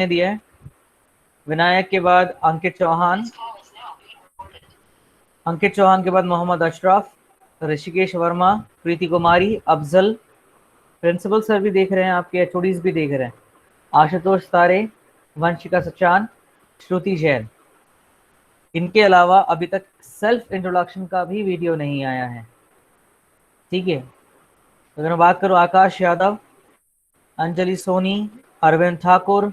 दिया है। विनायक के बाद अंकित चौहान, अंकित चौहान के बाद मोहम्मद अशरफ, ऋषिकेश वर्मा, प्रीति कुमारी, अफजल, प्रिंसिपल सर भी देख रहे हैं, आपके एचओडीज भी देख रहे हैं, आशुतोष तारे, वंशिका सचान, श्रुति जैन। इनके अलावा अभी तक सेल्फ इंट्रोडक्शन का भी वीडियो नहीं आया है। ठीक है, तो अगर मैं बात करूं, आकाश यादव, अंजलि सोनी, अरविंद ठाकुर,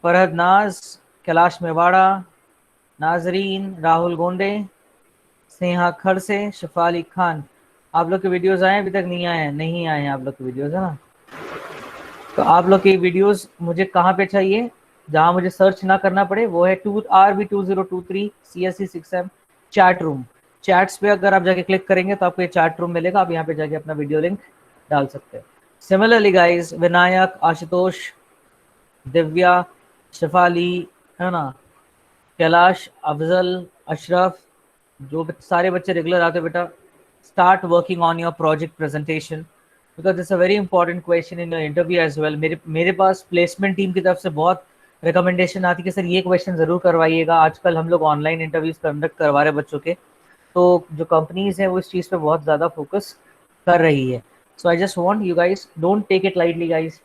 फरहद नाज, कैलाश मेवाड़ा, नाजरीन, राहुल गोंडे, स्नेहा खड़से, शफाली खान। आप लोग के वीडियोस आए अभी तक नहीं आए हैं? नहीं आए हैं आप लोग के वीडियोस, है ना? तो आप लोग के वीडियोस मुझे कहाँ पे चाहिए, जहाँ मुझे सर्च ना करना पड़े, वो है RB2023 CSC6M chat room. Chats पे अगर आप जाके क्लिक करेंगे तो आपको ये चैट रूम मिलेगा, आप यहाँ पे जाके अपना वीडियो लिंक डाल सकते हैं। सिमिलरली गाइस, विनायक, आशुतोष, दिव्या, शफाली, है ना, कैलाश, अफजल, अशरफ, जो सारे बच्चे रेगुलर आते हैं, बेटा start working on your project presentation because it's a very important question in your interview as well. मेरे पास प्लेसमेंट टीम की तरफ से बहुत रिकमेंडेशन आती है कि सर ये क्वेश्चन जरूर करवाइएगा। आजकल हम लोग ऑनलाइन इंटरव्यूज कंडक्ट करवा रहे बच्चों के, तो जो कंपनीज हैं वो इस चीज़ पे बहुत ज़्यादा फोकस कर रही है। So I just want you guys, don't take it lightly guys.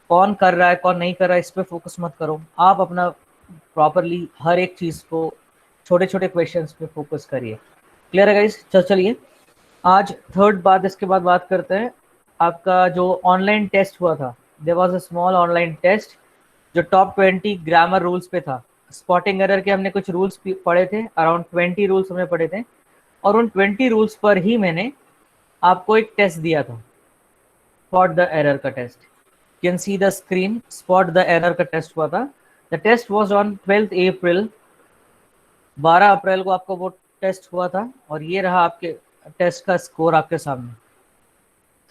कौन कर रहा है कौन नहीं कर रहा है इस पर फोकस मत करो, आप अपना प्रॉपरली हर एक चीज़ को, छोटे छोटे क्वेश्चंस पे फोकस करिए। क्लियर है गाइस? चलिए आज थर्ड बात, इसके बाद बात करते हैं आपका जो ऑनलाइन टेस्ट हुआ था। There was a small online test जो टॉप 20 ग्रामर रूल्स पे था। स्पॉटिंग एरर के हमने कुछ रूल्स पढ़े थे, अराउंड 20 रूल्स हमने पढ़े थे, और उन 20 रूल्स पर ही मैंने आपको एक टेस्ट दिया था, स्पॉट द एरर का test. Can see the screen, spot the error का टेस्ट हुआ था। The test was on 12 April, 12 अप्रैल को आपको वो टेस्ट हुआ था, और ये रहा आपके टेस्ट का स्कोर आपके सामने।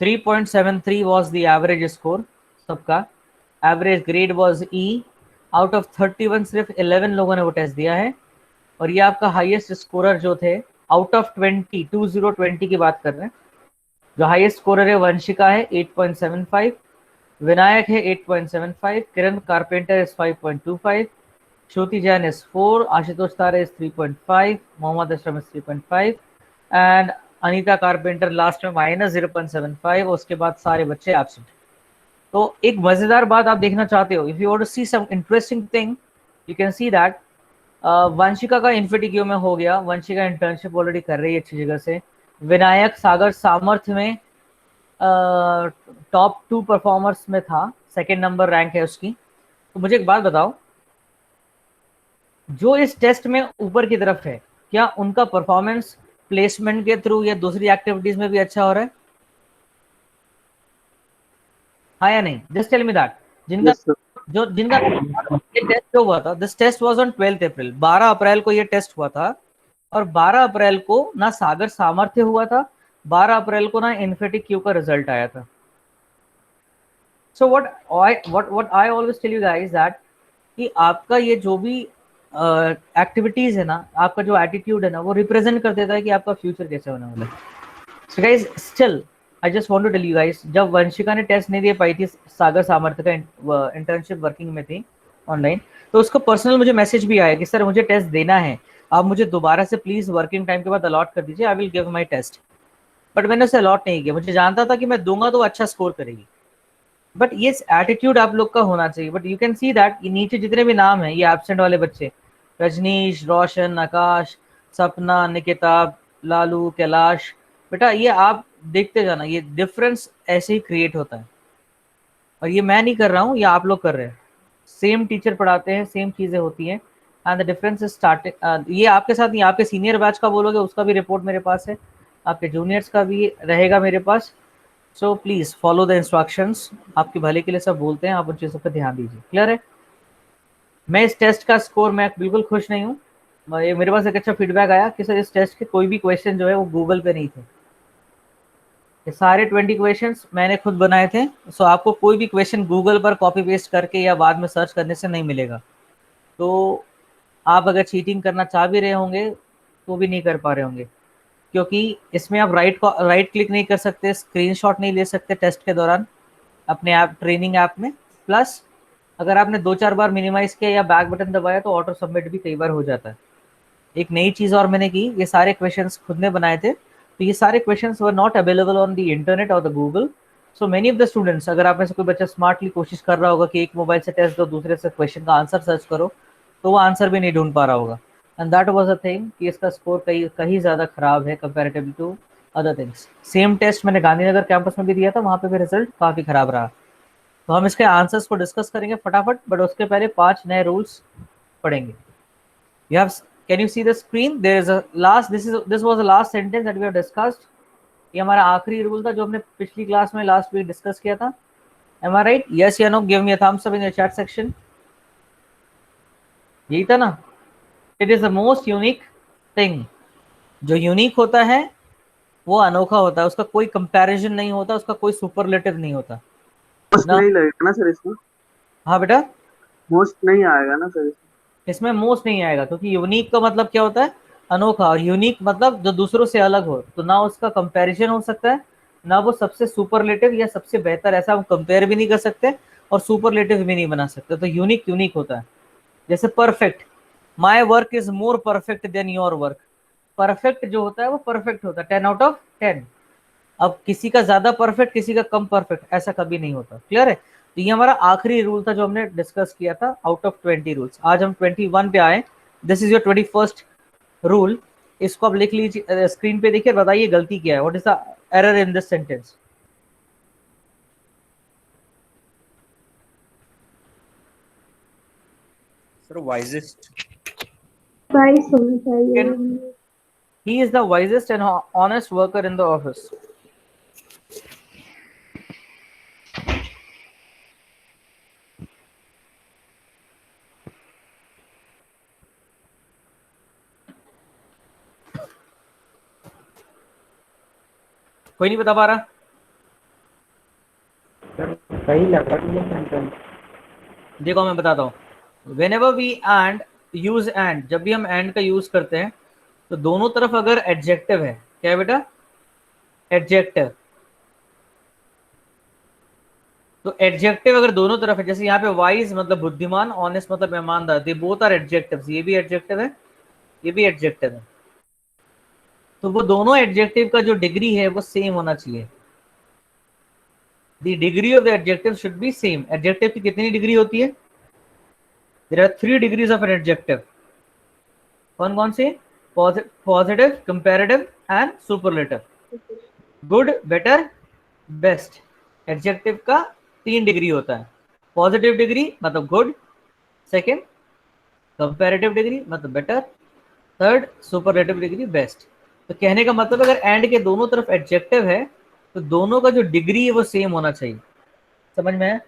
3.73 was the average score सबका। Average grade was E। Out of 31 सिर्फ 11 लोगों ने वो टेस्ट दिया है, और ये आपका हाईएस्ट स्कोरर जो थे आउट ऑफ 20 की बात कर रहे हैं। जो हाईएस्ट स्कोरर है वंशिका है 8.75, विनायक है 8.75, Kiran Carpenter is 5.25, Shruti Jain is 4, Ashutosh Tare is 3.5, Mohammed Ashraf is 3.5 and Anita Carpenter last में -0.75। उसके बाद सारे बच्चे एब्सेंट। तो एक मजेदार बात आप देखना चाहते हो, if you want to see some interesting thing, you can see that Vanshika का इन्फिटिक्यू में हो गया, वंशिका इंटर्नशिप ऑलरेडी कर रही है अच्छी जगह से। विनायक सागर सामर्थ्य में टॉप 2 परफॉर्मर्स में था, सेकेंड नंबर रैंक है उसकी। तो मुझे एक बात बताओ, जो इस टेस्ट में ऊपर की तरफ है, क्या उनका परफॉर्मेंस प्लेसमेंट के थ्रू या दूसरी एक्टिविटीज में भी अच्छा हो रहा है? हाँ या नहीं? Just tell me that. जिनका Yes, sir. जिनका ये टेस्ट जो हुआ था, this test was on 12 April, 12 अप्रैल को ये टेस्ट हुआ था, और 12 अप्रैल को ना सागर सामर्थ्य हुआ था, 12 अप्रैल को ना इन्फिटिक क्यू का रिजल्ट आया था। So what I always tell you guys that कि आपका ये जो भी एक्टिविटीज है ना, आपका जो एटीट्यूड है ना, वो रिप्रेजेंट कर देता है कि आपका फ्यूचर कैसे होने वाला है। So guys still I just want to tell you guys, जब वंशिका ने टेस्ट नहीं दे पाई थी सागर सामर्थ्य का, इंटर्नशिप वर्किंग में थी ऑनलाइन, तो उसको पर्सनल मुझे मैसेज भी आया कि सर मुझे टेस्ट देना है, आप मुझे दोबारा से प्लीज वर्किंग टाइम के बाद अलॉट कर दीजिए, I will give my test. But मैंने उसे अलॉट नहीं किया, मुझे जानता था कि मैं दूंगा तो अच्छा स्कोर करेगी। बट ये एटीट्यूड आप लोग का होना चाहिए। But you can see that नीचे जितने भी नाम है ये एब्सेंट वाले बच्चे, रजनीश, रोशन, आकाश, सपना, निकिता, लालू, कैलाश, बेटा ये आप देखते जाना, ये डिफरेंस ऐसे ही क्रिएट होता है। और ये मैं नहीं कर रहा हूँ, ये आप लोग कर रहे हैं। सेम टीचर पढ़ाते हैं, सेम चीजें होती हैं, and the difference is starting. ये आपके साथ नहीं, आपके सीनियर बैच का बोलोगे उसका भी रिपोर्ट मेरे पास है, आपके जूनियर्स का भी रहेगा मेरे पास। So please follow the instructions, आपके भले के लिए सब बोलते हैं, आप उन चीज़ों पर ध्यान दीजिए। क्लियर है? मैं इस टेस्ट का स्कोर मैं बिल्कुल खुश नहीं हूँ। मेरे पास एक अच्छा फीडबैक आया कि सर इस टेस्ट के कोई भी क्वेश्चन जो है वो गूगल पे नहीं थे, ये सारे 20 क्वेश्चंस मैंने खुद बनाए थे। सो आपको कोई भी क्वेश्चन गूगल पर कॉपी पेस्ट करके या बाद में सर्च करने से नहीं मिलेगा। तो आप अगर चीटिंग करना चाह भी रहे होंगे तो भी नहीं कर पा रहे होंगे, क्योंकि इसमें आप राइट क्लिक नहीं कर सकते, स्क्रीनशॉट नहीं ले सकते टेस्ट के दौरान अपने ऐप, ट्रेनिंग ऐप में। प्लस अगर आपने 2-4 बार मिनिमाइज किया या बैक बटन दबाया तो ऑटो सबमिट भी कई बार हो जाता है। एक नई चीज और मैंने की, ये सारे क्वेश्चंस खुद ने बनाए थे, तो ये सारे questions were not available on the internet और the Google. So many of the students, अगर आप में से कोई बच्चा स्मार्टली कोशिश कर रहा होगा कि एक मोबाइल से टेस्ट दो, दूसरे से क्वेश्चन का आंसर सर्च करो, तो वो आंसर भी नहीं ढूंढ पा रहा होगा। And that was a thing कि इसका स्कोर कहीं ज़्यादा खराब है comparatively to other things. Same test मैंने गांधीनगर कैंपस में भी दिया था, वहाँ पे भी रिजल्ट काफ़ी खराब रहा। तो हम इसके आंसर्स को डिस्कस करेंगे फटाफट, बट उसके पहले 5 नए रूल्स पढ़ेंगे। You have, can you see the screen? There is a last, this was the last sentence that we have discussed. ये हमारा आखिरी रूल था जो हमने पिछली क्लास में लास्ट वीक डिस्कस किया था। Am I right? Yes या no? Give me a thumbs up in the chat section. यही था ना? It is the most unique thing. जो यूनिक होता है वो अनोखा होता है, उसका कोई कंपैरिजन नहीं होता, उसका कोई सुपरलेटिव नहीं होता मोस्ट ना। नहीं लगेगा ना सर इसमें? हाँ बेटा, मोस्ट नहीं आएगा ना सर इसमें? इसमें मोस्ट नहीं आएगा, क्योंकि यूनिक का मतलब क्या होता है? अनोखा। और यूनिक मतलब जो दूसरों से अलग हो, तो ना उसका कंपैरिजन हो सकता है, ना वो सबसे सुपरलेटिव या सबसे बेहतर, ऐसा हम कंपेयर भी नहीं कर सकते और सुपरलेटिव भी नहीं बना सकते। तो यूनिक यूनिक होता है। जैसे perfect, my work is more perfect than your work. Perfect जो होता है वो परफेक्ट होता है, 10 out of 10। अब किसी का ज्यादा परफेक्ट, किसी का कम परफेक्ट, ऐसा कभी नहीं होता। क्लियर है? तो ये हमारा आखिरी रूल था जो हमने डिस्कस किया था आउट ऑफ 20 रूल्स। आज हम 21 पे आए। This is your 21st rule. इसको आप लिख लीजिए, स्क्रीन पे देखिए, बताइए गलती क्या है। What is the error in this sentence? Sir wisest. Vice होना चाहिए। He is the wisest and honest worker in the office. कोई नहीं बता पा रहा? सही लग रहा है। देखो मैं बताता हूँ। whenever we and use and, जब भी हम and का यूज करते हैं तो दोनों तरफ अगर एडजेक्टिव है, क्या है बेटा? एडजेक्टिव। तो एडजेक्टिव अगर दोनों तरफ है, जैसे यहाँ पे वाइज मतलब बुद्धिमान, ऑनेस्ट मतलब ईमानदार, दे बोथ आर एडजेक्टिव्स। ये भी एडजेक्टिव है, ये भी एडजेक्टिव है। तो वो दोनों एडजेक्टिव का जो डिग्री है वो सेम होना चाहिए। The degree of the adjective should be same. Adjective की कितनी डिग्री होती है? There are 3 degrees of an adjective. कौन कौन से? Positive, comparative and superlative. Good, better, best. Adjective का 3 डिग्री होता है। पॉजिटिव डिग्री मतलब गुड, सेकंड कंपैरेटिव डिग्री मतलब better, third superlative degree best. तो कहने का मतलब अगर एंड के दोनों तरफ एडजेक्टिव है तो दोनों का जो डिग्री है वो सेम होना चाहिए। समझ में है?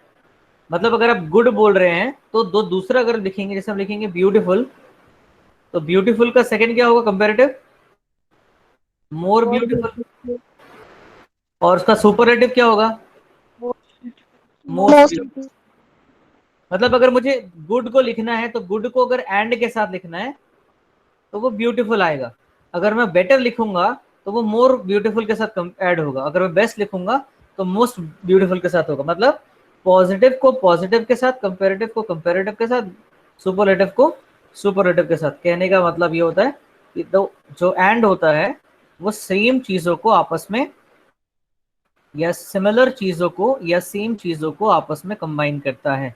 मतलब अगर आप गुड बोल रहे हैं तो दो दूसरा अगर लिखेंगे, जैसे हम लिखेंगे ब्यूटीफुल, तो ब्यूटीफुल का सेकंड क्या होगा? Comparative, more beautiful. और उसका सुपरलेटिव क्या होगा? Most beautiful. मतलब अगर मुझे गुड को लिखना है तो गुड को अगर एंड के साथ लिखना है तो वो ब्यूटीफुल आएगा। अगर मैं बेटर लिखूंगा तो वो मोर ब्यूटीफुल के साथ ऐड होगा। अगर मैं बेस्ट लिखूंगा तो मोस्ट ब्यूटीफुल के साथ होगा। मतलब पॉजिटिव को पॉजिटिव के साथ, कंपैरेटिव को कंपैरेटिव के साथ, सुपरलेटिव को सुपरलेटिव के साथ। कहने का मतलब ये होता है कि तो जो एंड होता है वो सेम चीजों को आपस में या सिमिलर चीजों को या सेम चीजों को आपस में कंबाइन करता है।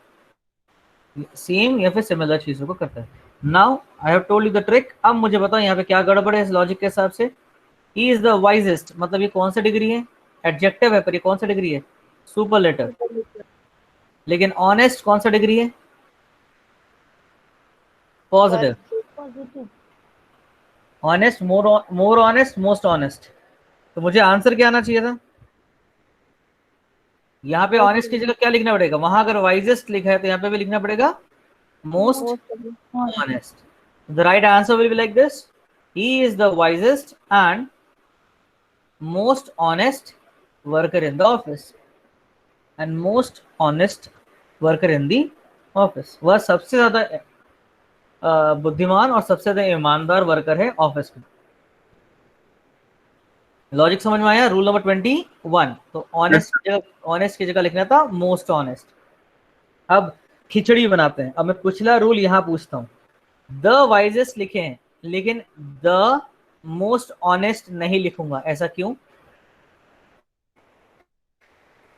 सेम या फिर सिमिलर चीजों को करता है। Now I have told you the trick. अब मुझे बताओ यहाँ पे क्या गड़बड़ है इस लॉजिक के हिसाब से। ही इज द वाइजेस्ट मतलब ये कौन सा डिग्री है? एडजेक्टिव है, पर ये कौन सा डिग्री है? सुपरलेटिव। लेकिन ऑनेस्ट कौन सा डिग्री है? Positive. Honest, more honest, most honest. तो मुझे आंसर क्या आना चाहिए था? यहाँ पे ऑनेस्ट की जगह क्या लिखना पड़ेगा? वहां अगर वाइजेस्ट लिखा है तो यहाँ पे भी लिखना पड़ेगा most honest. The right answer will be like this. He is the wisest and most honest worker in the office. And most honest worker in the office. वह सबसे ज्यादा बुद्धिमान और सबसे ज्यादा ईमानदार वर्कर है ऑफिस में। लॉजिक समझ में आया? Rule number 21। तो ऑनेस्ट की जगह लिखना था मोस्ट ऑनेस्ट। अब खिचड़ी बनाते हैं। अब मैं पिछला रूल यहां पूछता हूं, द वाइजेस्ट लिखे हैं लेकिन द मोस्ट ऑनेस्ट नहीं लिखूंगा, ऐसा क्यों?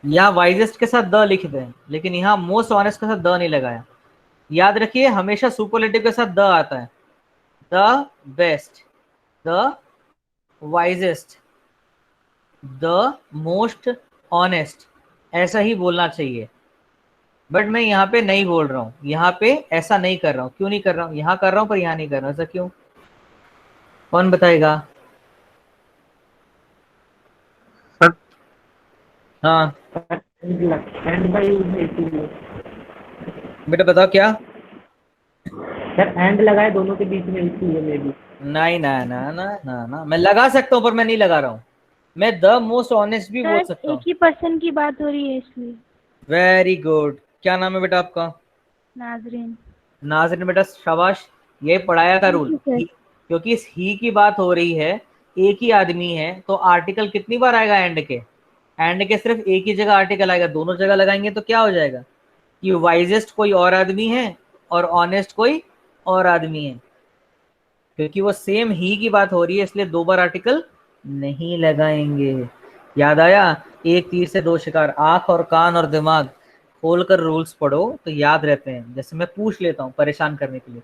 यहां वाइजेस्ट के साथ द लिख दें लेकिन यहां मोस्ट ऑनेस्ट के साथ द नहीं लगाया। याद रखिए हमेशा सुपरलेटिव के साथ द आता है। The best, the wisest, the most honest, ऐसा ही बोलना चाहिए। बट मैं यहाँ पे नहीं बोल रहा हूँ, यहाँ पे ऐसा नहीं कर रहा हूँ। क्यों नहीं कर रहा हूँ? यहाँ कर रहा हूँ पर यहाँ नहीं कर रहा हूँ, ऐसा क्यों? कौन बताएगा? सर हाँ एंड बाई इसीलिए बेटा बताओ क्या? सर, एंड लगाए दोनों के बीच में इसीलिए मे भी। नहीं ना ना ना ना ना, मैं लगा सकता हूँ पर मैं नहीं लगा रहा हूँ। मैं द मोस्ट ऑनेस्ट भी बोल सर सकता एक हूँ। ही पर्सन की बात हो रही है इसलिए। Very good. क्या नाम है बेटा आपका? नाजरीन। नाज़रीन बेटा शाबाश। ये पढ़ाया था थैंक रूल। You sir. क्योंकि इस ही की बात हो रही है, एक ही आदमी है तो आर्टिकल कितनी बार आएगा एंड के? एंड के सिर्फ एक ही जगह आर्टिकल आएगा, दोनों जगह लगाएंगे तो क्या हो जाएगा कि वाइजेस्ट कोई और आदमी है और ऑनेस्ट कोई और आदमी है। क्योंकि वो सेम ही की बात हो रही है इसलिए दो बार आर्टिकल नहीं लगाएंगे। याद आया? एक तीर से दो शिकार, आंख और कान और दिमाग खोलकर रूल्स पढ़ो तो याद रहते हैं। जैसे मैं पूछ लेता हूँ परेशान करने के लिए,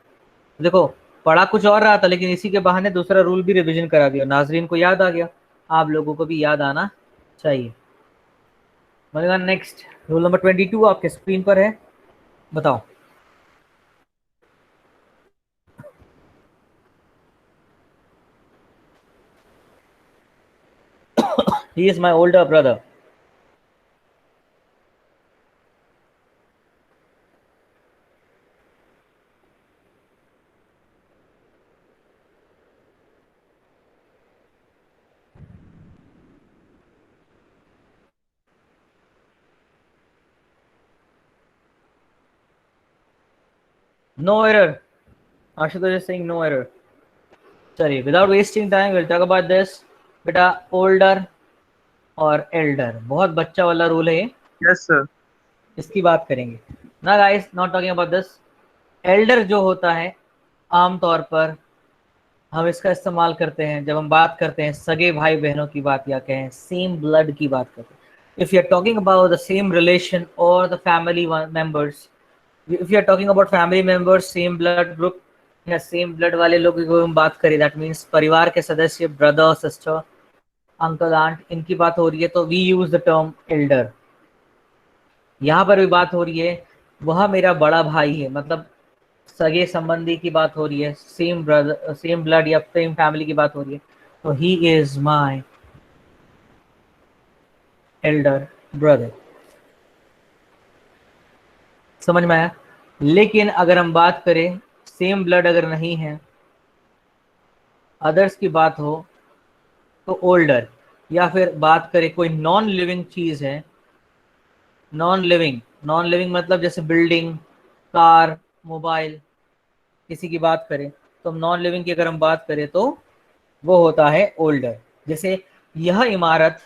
देखो पढ़ा कुछ और रहा था लेकिन इसी के बहाने दूसरा रूल भी रिवीजन करा दिया, नाजरीन को याद आ गया, आप लोगों को भी याद आना चाहिए। नेक्स्ट रूल नंबर 22 आपके स्क्रीन पर है, बताओ। He is my older brother. No error, Ashutosh is saying no error. चलिए without wasting time will talk about this. बेटा ओल्डर और एल्डर बहुत बच्चा वाला रूल है ये, यस सर। इसकी बात करेंगे ना guys, not talking about this. Elder जो होता है आमतौर पर हम इसका इस्तेमाल करते हैं जब हम बात करते हैं सगे भाई बहनों की बात या कहें सेम ब्लड की बात करते हैं। If you are talking about the same relation और the family members, if you are talking about family members same blood group या सेम ब्लड वाले लोगों की हम बात करें, दैट मीन्स परिवार के सदस्य, ब्रदर सिस्टर, अंकल आंट, इनकी बात हो रही है तो we use the term elder. यहाँ पर भी बात हो रही है वह मेरा बड़ा भाई है, मतलब सगे संबंधी की बात हो रही है, सेम ब्रदर सेम ब्लड या सेम फैमिली की बात हो रही है तो ही इज माई एल्डर ब्रदर। समझ में आया? लेकिन अगर हम बात करें सेम ब्लड अगर नहीं है, अदर्स की बात हो तो ओल्डर, या फिर बात करें कोई नॉन लिविंग चीज है, नॉन लिविंग, नॉन लिविंग मतलब जैसे बिल्डिंग, कार, मोबाइल, किसी की बात करें तो हम नॉन लिविंग की अगर हम बात करें तो वो होता है ओल्डर। जैसे यह इमारत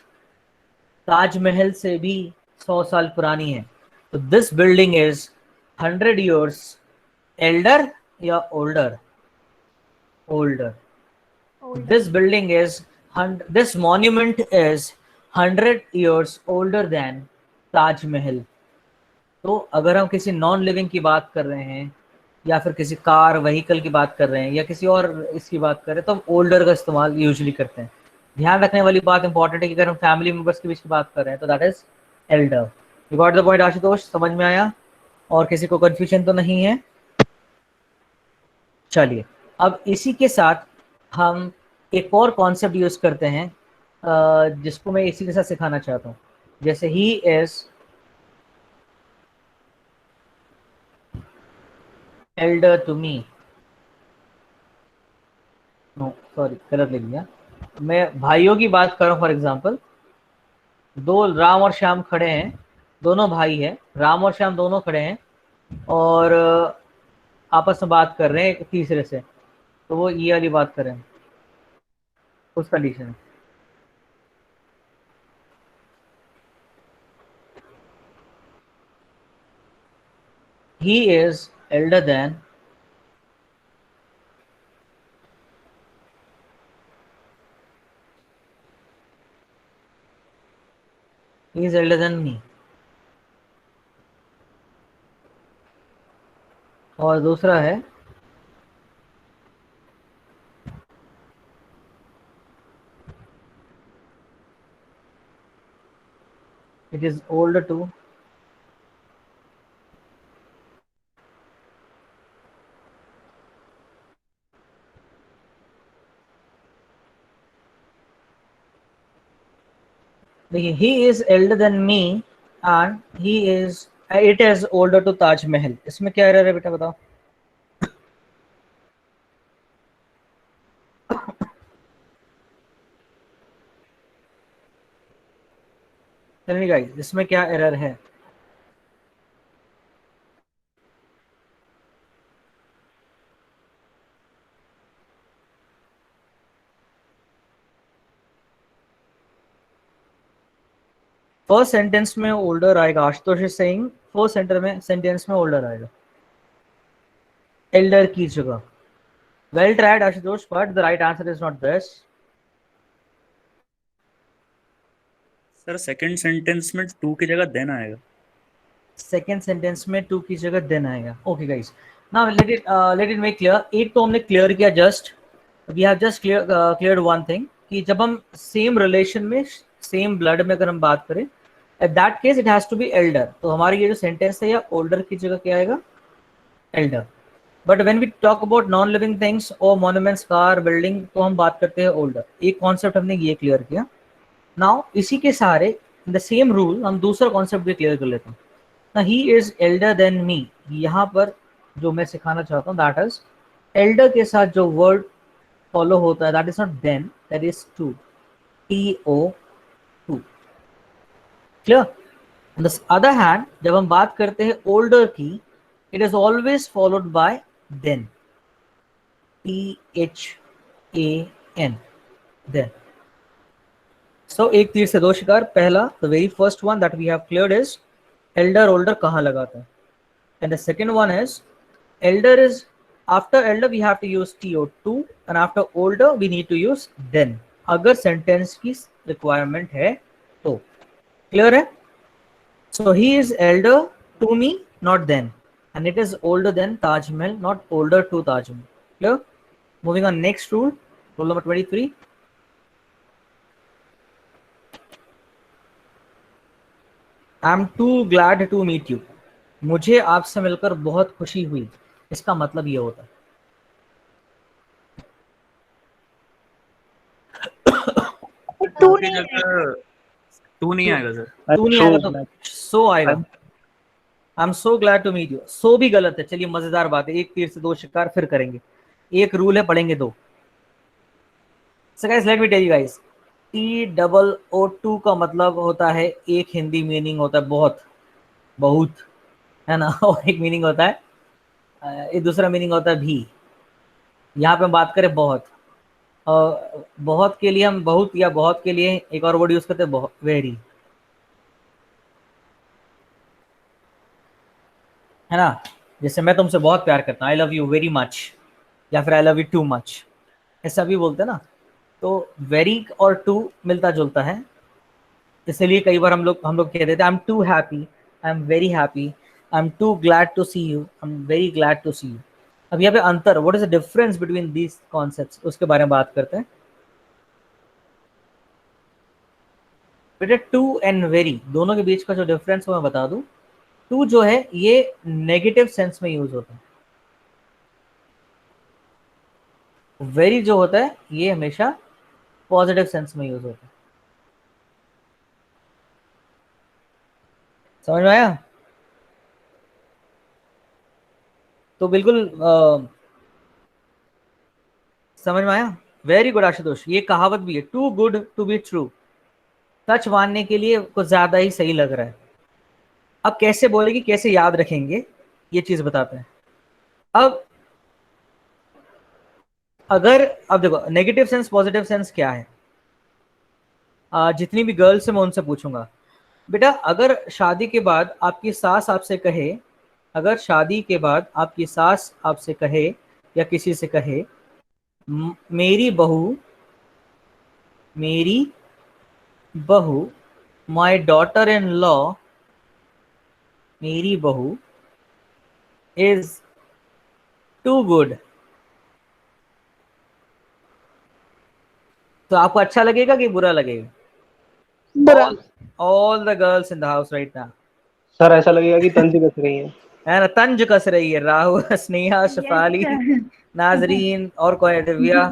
ताजमहल से भी 100 साल पुरानी है तो this building is 100 years elder या older? Older. Older. This building is, this monument is 100 years older than Taj Mahal. तो अगर हम किसी नॉन लिविंग की बात कर रहे हैं या फिर किसी कार व्हीकल की बात कर रहे हैं या किसी और इसकी बात कर रहे हैं तो हम ओल्डर का इस्तेमाल यूजुअली करते हैं। ध्यान रखने वाली बात इंपॉर्टेंट है कि अगर हम फैमिली मेंबर्स के बीच की बात कर रहे हैं तो that is Elder. You got the point Ashutosh? समझ में आया? और किसी को कंफ्यूजन तो नहीं है? चलिए अब इसी के साथ हम एक और कॉन्सेप्ट यूज करते हैं जिसको मैं इसी के साथ सिखाना चाहता हूँ। जैसे he is elder to me, no sorry गलत लिख दिया, मैं भाइयों की बात कर रहा हूँ। फॉर एग्जाम्पल दो राम और श्याम खड़े हैं, दोनों भाई हैं, राम और श्याम दोनों खड़े हैं और आपस में बात कर रहे हैं एक तीसरे से, तो वो ये वाली बात कर रहे हैं उस कंडीशन में। he is elder than me। और दूसरा है it is older to देखिए he is elder than me and he is it is older to Taj Mahal. इसमें क्या एरर है बेटा बताओ। Tell me guys, इसमें क्या एरर है। फर्स्ट सेंटेंस में ओल्डर आएगा, Ashutosh is saying first sentence में ओल्डर आएगा एल्डर की जगह। Well tried Ashutosh, but the right answer is not this. Sir second sentence में टू की जगह देन आएगा। सेकेंड सेंटेंस में टू की जगह देन आएगा। Okay guys, now let it make clear. एक तो हमने क्लियर किया, just we have just cleared one thing कि जब हम सेम रिलेशन में सेम ब्लड में अगर हम बात करें, at that case it has to be elder. तो हमारी ये जो सेंटेंस है या ओल्डर की जगह क्या आएगा, elder. But when we talk about non living things और मॉन्यूमेंट्स, कार, बिल्डिंग, तो हम बात करते हैं ओल्डर। एक कॉन्सेप्ट हमने ये क्लियर किया। नाउ इसी के सहारे इन द सेम रूल हम दूसरा कॉन्सेप्ट भी क्लियर कर लेते हैं। ना ही इज एल्डर देन मी, यहाँ पर जो मैं सिखाना चाहता हूँ दैट इज एल्डर के साथ जो वर्ड फॉलो होता है that is not than, that is to, TO, to. Clear. On the other hand जब हम बात करते हैं ओल्डर की, it is always followed by than, THAN, than. So एक तीर से दो शिकार। पहला, the very first one that we have cleared is elder older कहाँ लगाता है, and the second one is elder is after elder we have to use TO2 and after older we need to use than, अगर sentence की requirement है तो। Clear है। So he is elder to me not than, and it is older than Taj Mahal, not older to Taj Mahal. Clear. Moving on next rule, rule number 23। I am too glad to meet you, मुझे आपसे मिलकर बहुत खुशी हुई। इसका मतलब ये होता है टू की नहीं है। जगह टू नहीं आएगा सर। तू नहीं आएगा तो सो आएगा। I am so glad to meet you, so भी गलत है। चलिए मजेदार बात है, एक तीर से दो शिकार फिर करेंगे। एक रूल है, पढ़ेंगे दो। So guys let me tell you guys, TOO2 का मतलब होता है, एक हिंदी मीनिंग होता है बहुत, बहुत, है ना। और एक मीनिंग होता है, एक दूसरा मीनिंग होता है भी। यहाँ पे हम बात करें बहुत, बहुत के लिए हम बहुत, या बहुत के लिए एक और वर्ड यूज करते हैं, बहुत, वेरी, है ना। जैसे मैं तुमसे बहुत प्यार करता हूँ, I love you very much, या फिर I love you too much, ऐसा भी बोलते हैं ना। तो वेरी और टू मिलता जुलता है, इसलिए कई बार हम लोग कह देते हैं I am too happy, I am very happy, I am too glad to see you, I am very glad to see you. अब यहाँ पे अंतर, what is the difference between these concepts, उसके बारे में बात करते हैं। बेटा टू एंड वेरी दोनों के बीच का जो डिफरेंस है मैं बता दूं। टू जो है ये नेगेटिव सेंस में यूज होता है, वेरी जो होता है ये हमेशा पॉजिटिव सेंस में यूज होता है। समझ में आया। तो बिल्कुल समझ में आया। वेरी गुड आशुतोष, ये कहावत भी है, too good to be true, सच मानने के लिए कुछ ज्यादा ही सही लग रहा है। अब कैसे बोलेगी, कैसे याद रखेंगे, ये चीज बताते हैं। अब अगर, अब देखो नेगेटिव सेंस पॉजिटिव सेंस क्या है, जितनी भी गर्ल्स है मैं उनसे पूछूंगा, बेटा अगर शादी के बाद आपकी सास आपसे कहे अगर शादी के बाद आपकी सास आपसे कहे या किसी से कहे मेरी बहू, मेरी बहू, माई डॉटर इन लॉ, मेरी बहू इज टू गुड, तो आपको अच्छा लगेगा कि बुरा लगेगा? बुरा। All the girls in the house right now, sir ऐसा लगेगा कि तंज कस रही है। है ना, तंज कस रही है। राहुल, स्नेहा, शफाली, नाजरीन और कौन है, दिव्या,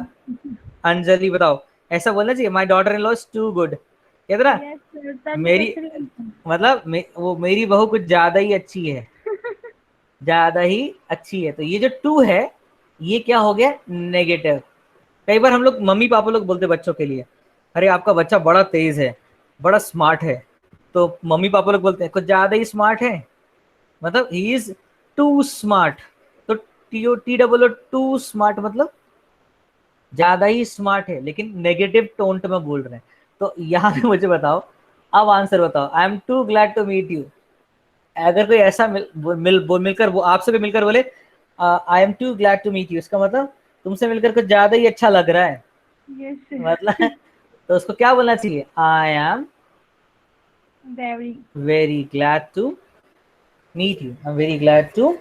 अंजलि, बताओ ऐसा बोलना चाहिए my daughter in law is too good, कहते ना मेरी, मतलब वो मेरी बहू कुछ ज्यादा ही अच्छी है, ज्यादा ही अच्छी है। तो ये जो टू है ये क्या हो गया, नेगेटिव। कई बार हम लोग मम्मी पापा लोग बोलते बच्चों के लिए, अरे आपका बच्चा बड़ा तेज है, बड़ा स्मार्ट है, तो मम्मी पापा लोग बोलते हैं कुछ ज्यादा ही स्मार्ट है, मतलब ही इज टू स्मार्ट। तो टी डबल टू स्मार्ट मतलब ज्यादा ही स्मार्ट है, लेकिन नेगेटिव टोन में बोल रहे हैं। तो यहाँ पे मुझे बताओ, अब आंसर बताओ, I am too glad to meet you. अगर कोई ऐसा मिलकर वो आपसे भी मिलकर बोले I am too glad to meet you, इसका मतलब तुमसे मिलकर कुछ ज्यादा ही अच्छा लग रहा है, मतलब तो उसको क्या बोलना चाहिए, I am very glad to meet you, I am very glad to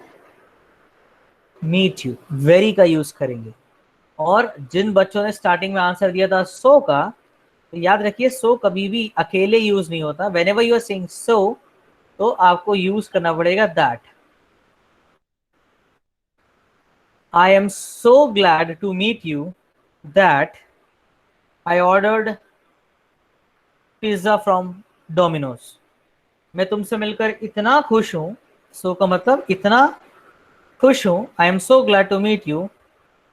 meet you, very का यूज करेंगे। और जिन बच्चों ने स्टार्टिंग में आंसर दिया था सो का, तो याद रखिए सो कभी भी अकेले यूज नहीं होता। Whenever you are saying so, तो आपको यूज करना पड़ेगा that. I am so glad to meet you that I ordered pizza from Domino's. मैं तुमसे मिलकर इतना खुश हूं, सो का मतलब इतना खुश हूं, I am so glad to meet you,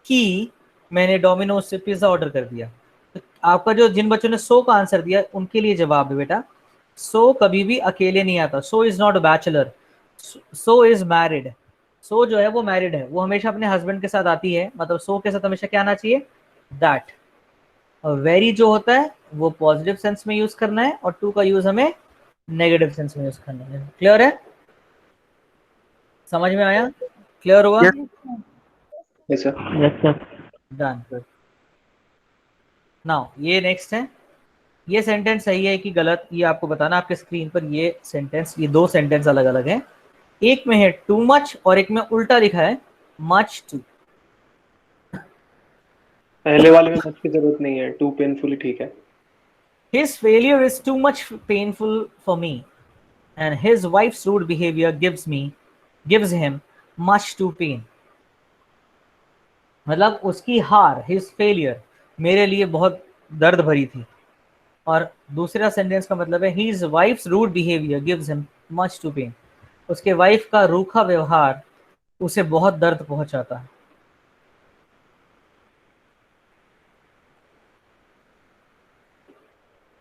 कि मैंने डोमिनोज से पिज्जा ऑर्डर कर दिया। तो आपका जो जिन बच्चों ने सो का आंसर दिया उनके लिए जवाब है बेटा, सो कभी भी अकेले नहीं आता। So is not bachelor, so is married. So जो है वो मैरिड है, वो हमेशा अपने हस्बैंड के साथ आती है, मतलब सो के साथ हमेशा क्या आना चाहिए, दैट। और वेरी जो होता है वो पॉजिटिव सेंस में यूज करना है, और टू का यूज हमें नेगेटिव सेंस में यूज करना है। क्लियर है, समझ में आया, क्लियर हुआ? Yes sir. Yes sir. Done. Now ये नेक्स्ट है, ये सेंटेंस सही है कि गलत ये आपको बताना। आपके स्क्रीन पर ये सेंटेंस, ये दो सेंटेंस अलग अलग हैं, एक में है टू मच और एक में उल्टा लिखा है मच टू। पहले वाले में मच की जरूरत नहीं है, टू पेनफुली ठीक है। His failure is too much painful for me and his wife's rude behavior gives him much to pain। मतलब उसकी हार, his failure, मेरे लिए बहुत दर्द भरी थी। और दूसरा सेंटेंस का मतलब है his wife's rude behavior gives him much to pain, उसके वाइफ का रूखा व्यवहार उसे बहुत दर्द पहुंचाता है।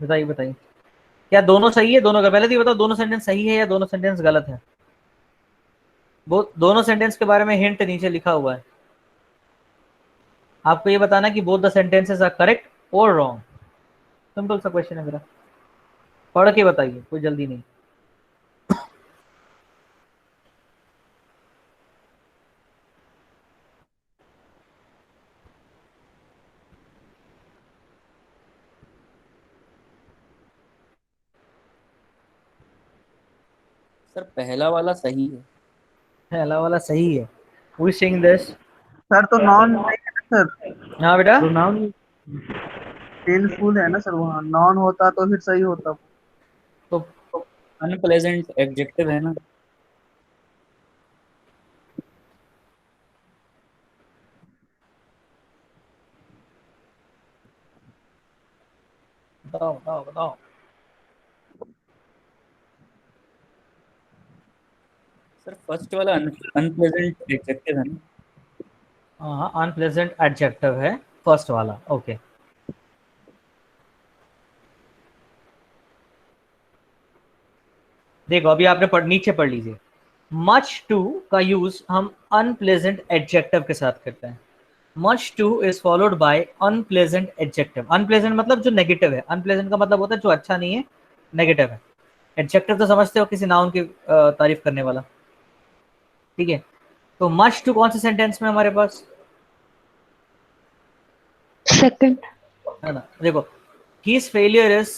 बताइए बताइए, क्या दोनों सही है? दोनों का पहले तो ये बताओ, दोनों सेंटेंस सही है या दोनों सेंटेंस गलत है? वो दोनों सेंटेंस के बारे में हिंट नीचे लिखा हुआ है, आपको ये बताना कि both the sentences are correct और रॉन्ग। सिंपल सा क्वेश्चन है मेरा, पढ़ के बताइए, कोई जल्दी नहीं। सर पहला वाला सही है। पहला वाला सही है, who is saying this? Sir तो नॉन नहीं है ना सर, हाँ बेटा, प्रोनाउन पेनफुल है ना सर, वहाँ नॉन होता तो फिर सही होता। तो अनप्लेजेंट एडजेक्टिव है ना। बताओ बताओ बताओ। सर फर्स्ट वाला अनप्लेजेंट एडजेक्टिव है ना। हाँ, अनप्लेजेंट एडजेक्टिव है फर्स्ट वाला, ओके। देखो अभी आपने नीचे पढ़ लीजिए, मच टू का यूज हम अनप्लेजेंट एडजेक्टिव के साथ करते हैं। Much two is followed by unpleasant adjective. Unpleasant मतलब जो नेगेटिव है, अनप्लेजेंट का मतलब होता है जो अच्छा नहीं है, नेगेटिव है। एडजेक्टिव तो समझते हो, किसी नाउन की तारीफ करने वाला। ठीक है, तो मच टू कौन से सेंटेंस में हमारे पास सेकंड। है ना? देखो, his failure is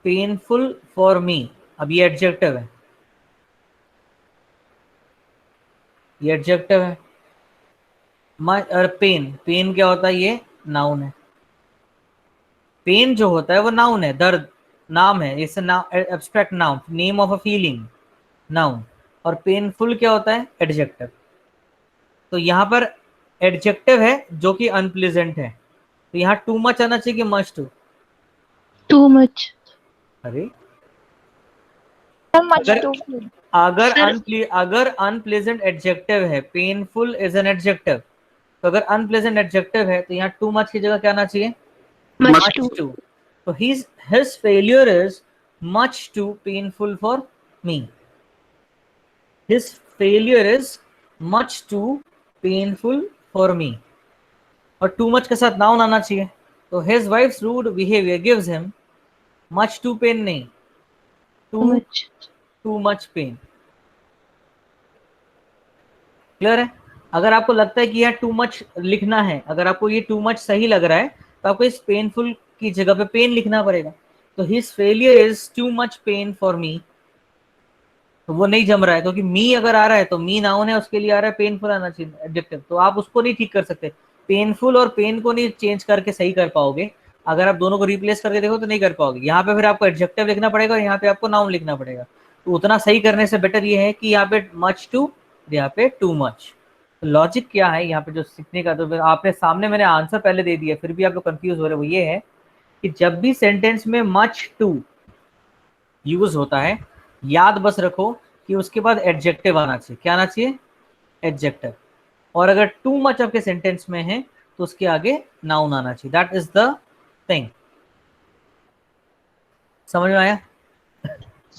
painful for me, अब ये एडजेक्टिव है, ये एडजेक्टिव है। और पेन, पेन क्या होता है? ये नाउन है। पेन जो होता है वो नाउन है, दर्द नाम है, it's abstract noun, name of a feeling, noun. और पेनफुल क्या होता है? एडजेक्टिव। तो यहाँ पर एडजेक्टिव है जो कि अनप्लेजेंट है, तो यहाँ टू मच आना चाहिए कि मच टू? Too much. अरे मच अगर टू। अगर सर अगर अनप्लेजेंट एडजेक्टिव है, पेनफुल इज एन एडजेक्टिव, तो अगर अनप्लेजेंट एडजेक्टिव है तो यहाँ टू मच की जगह क्या आना चाहिए? Much too. टू। तो his failure is much too painful for me. His failure is much too painful for me. और too much के साथ नाउन आना चाहिए, तो his wife's rude behavior gives him much too pain, नहीं, too much. too much pain। Clear है? अगर आपको लगता है कि यह टू मच लिखना है, अगर आपको ये टू मच सही लग रहा है, तो आपको इस पेनफुल की जगह पे पेन लिखना पड़ेगा। तो his failure is too much pain for me, तो वो नहीं जम रहा है, क्योंकि मी अगर आ रहा है तो मी नाउन है, उसके लिए आ रहा है पेनफुल आना चाहिए एडजेक्टिव, तो आप उसको नहीं ठीक कर सकते। पेनफुल और पेन को नहीं चेंज करके सही कर पाओगे, अगर आप दोनों को रिप्लेस करके देखो तो नहीं कर पाओगे। यहाँ पे फिर आपको एडजेक्टिव लिखना पड़ेगा और यहाँ पे आपको नाउन लिखना पड़ेगा। तो उतना सही करने से बेटर ये है कि यहाँ पे मच टू, यहाँ पे टू मच। तो लॉजिक क्या है यहाँ पे जो सीखने का, तो आपने सामने मैंने आंसर पहले दे दिया, फिर भी आप लोग कंफ्यूज हो रहे हो। वो ये है कि जब भी सेंटेंस में मच टू यूज होता है, याद बस रखो कि उसके बाद एडजेक्टिव आना चाहिए। क्या आना चाहिए? एडजेक्टिव। और अगर टू मच आपके सेंटेंस में है तो उसके आगे नाउन आना चाहिए। That is the thing. समझ में आया?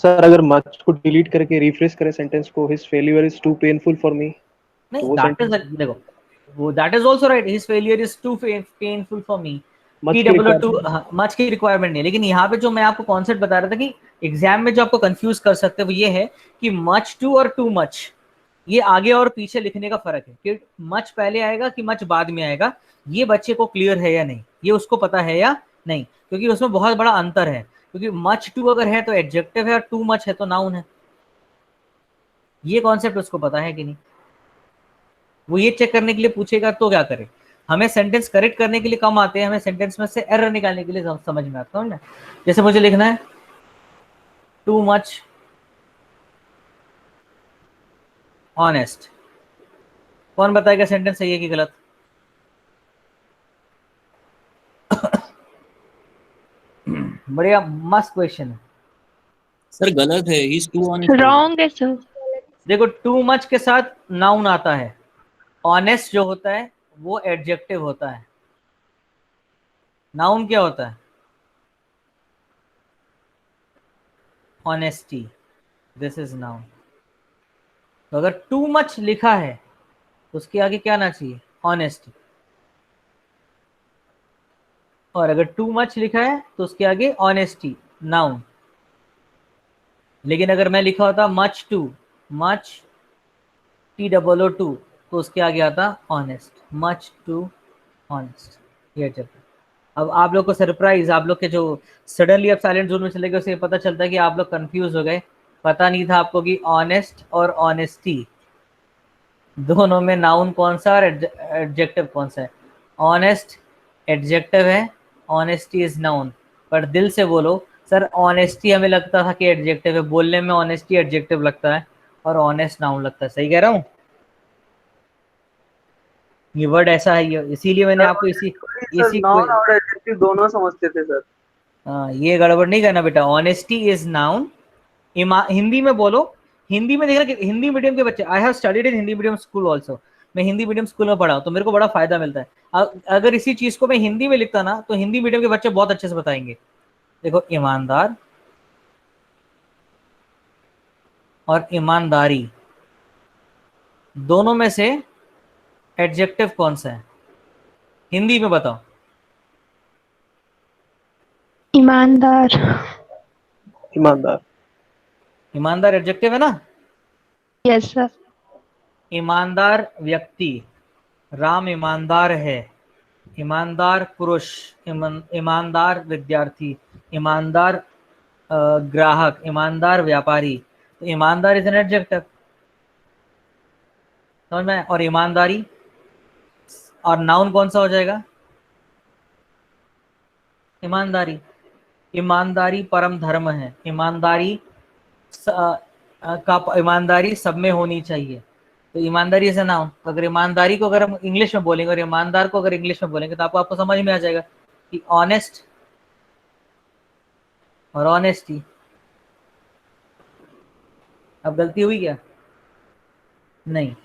सर अगर मच को डिलीट करके रिफ्रेश करें सेंटेंस को, his failure is too painful for me, तो नहीं, वो दैट इज, सेंटेंस देखो, वो that is also right, his failure is too painful for me, T much की डब्ल्यू टू, रिक्वायरमेंट। मच की रिक्वायरमेंट नहीं। लेकिन यहाँ पे जो मैं आपको कॉन्सेप्ट बता रहा था कि एग्जाम में जो आपको कंफ्यूज कर सकते हैं वो ये है कि मच टू और टू मच, ये आगे और पीछे लिखने का फर्क है कि मच पहले आएगा कि मच बाद में आएगा। ये बच्चे को क्लियर है या नहीं, ये उसको पता है या नहीं, क्योंकि उसमें बहुत बड़ा अंतर है। क्योंकि मच टू अगर है तो एडजेक्टिव है और टू मच है तो नाउन है। ये कॉन्सेप्ट उसको पता है कि नहीं? वो ये चेक करने के लिए पूछेगा तो क्या करे। हमें सेंटेंस करेक्ट करने के लिए कम आते हैं, हमें सेंटेंस में से एरर निकालने के लिए समझ में आता है ना। जैसे मुझे लिखना है टू मच ऑनेस्ट, कौन बताएगा सेंटेंस सही है कि गलत? बढ़िया, मस्त क्वेश्चन है। सर गलत है, he is too honest. Wrong है सर। देखो, टू मच के साथ नाउन आता है, ऑनेस्ट जो होता है वो एडजेक्टिव होता है। नाउन क्या होता है? Honesty, this is noun. तो अगर टू मच लिखा है तो उसके आगे क्या आना चाहिए? ऑनेस्टी। और अगर टू मच लिखा है तो उसके आगे ऑनेस्टी, नाउन। लेकिन अगर मैं लिखा होता much too, much T double O too, तो उसके आगे आता ऑनेस्ट, मच टू ऑनेस्ट। ये चलता। अब आप लोग को सरप्राइज, आप लोग के जो सडनली आप साइलेंट जोन में चले गए उससे पता चलता है कि आप लोग कंफ्यूज हो गए। पता नहीं था आपको कि ऑनेस्ट और ऑनेस्टी दोनों में नाउन कौन सा और एडजेक्टिव कौन सा है। ऑनेस्ट एडजेक्टिव है, ऑनेस्टी इज नाउन। पर दिल से बोलो सर, ऑनेस्टी हमें लगता था कि एडजेक्टिव है, बोलने में ऑनेस्टी एडजेक्टिव लगता है और ऑनेस्ट नाउन लगता है। सही कह रहा हूँ? ये वर्ड ऐसा है, ये इसीलिए मैंने आपको सर इसी नाउन और एडजेक्टिव दोनों समझते थे सर। हाँ, ये गड़बड़ नहीं करना बेटा। Honesty is noun. हिंदी में बोलो, हिंदी में देखना कि हिंदी मीडियम के बच्चे, I have studied in Hindi medium school also, मैं हिंदी मीडियम स्कूल में पढ़ा हूँ तो मेरे को बड़ा फायदा मिलता है। अगर इसी चीज को मैं हिंदी में लिखता ना तो हिंदी मीडियम के बच्चे बहुत अच्छे से बताएंगे। देखो, ईमानदार और ईमानदारी दोनों में से एडजेक्टिव कौन सा है? हिंदी में बताओ। ईमानदार। ईमानदार। ईमानदार एडजेक्टिव है ना? Yes, sir. ईमानदार व्यक्ति, राम ईमानदार है, ईमानदार पुरुष, ईमानदार विद्यार्थी, ईमानदार ग्राहक, ईमानदार व्यापारी। तो ईमानदार इज एन एडजेक्टिव, समझ में? और ईमानदारी, और नाउन कौन सा हो जाएगा? ईमानदारी। ईमानदारी परम धर्म है, ईमानदारी ईमानदारी सब में होनी चाहिए। तो ईमानदारी इज अ नाउन। अगर ईमानदारी को अगर हम इंग्लिश में बोलेंगे और ईमानदार को अगर इंग्लिश में बोलेंगे तो आपको समझ में आ जाएगा कि ऑनेस्ट और ऑनेस्टी। अब गलती हुई क्या? नहीं।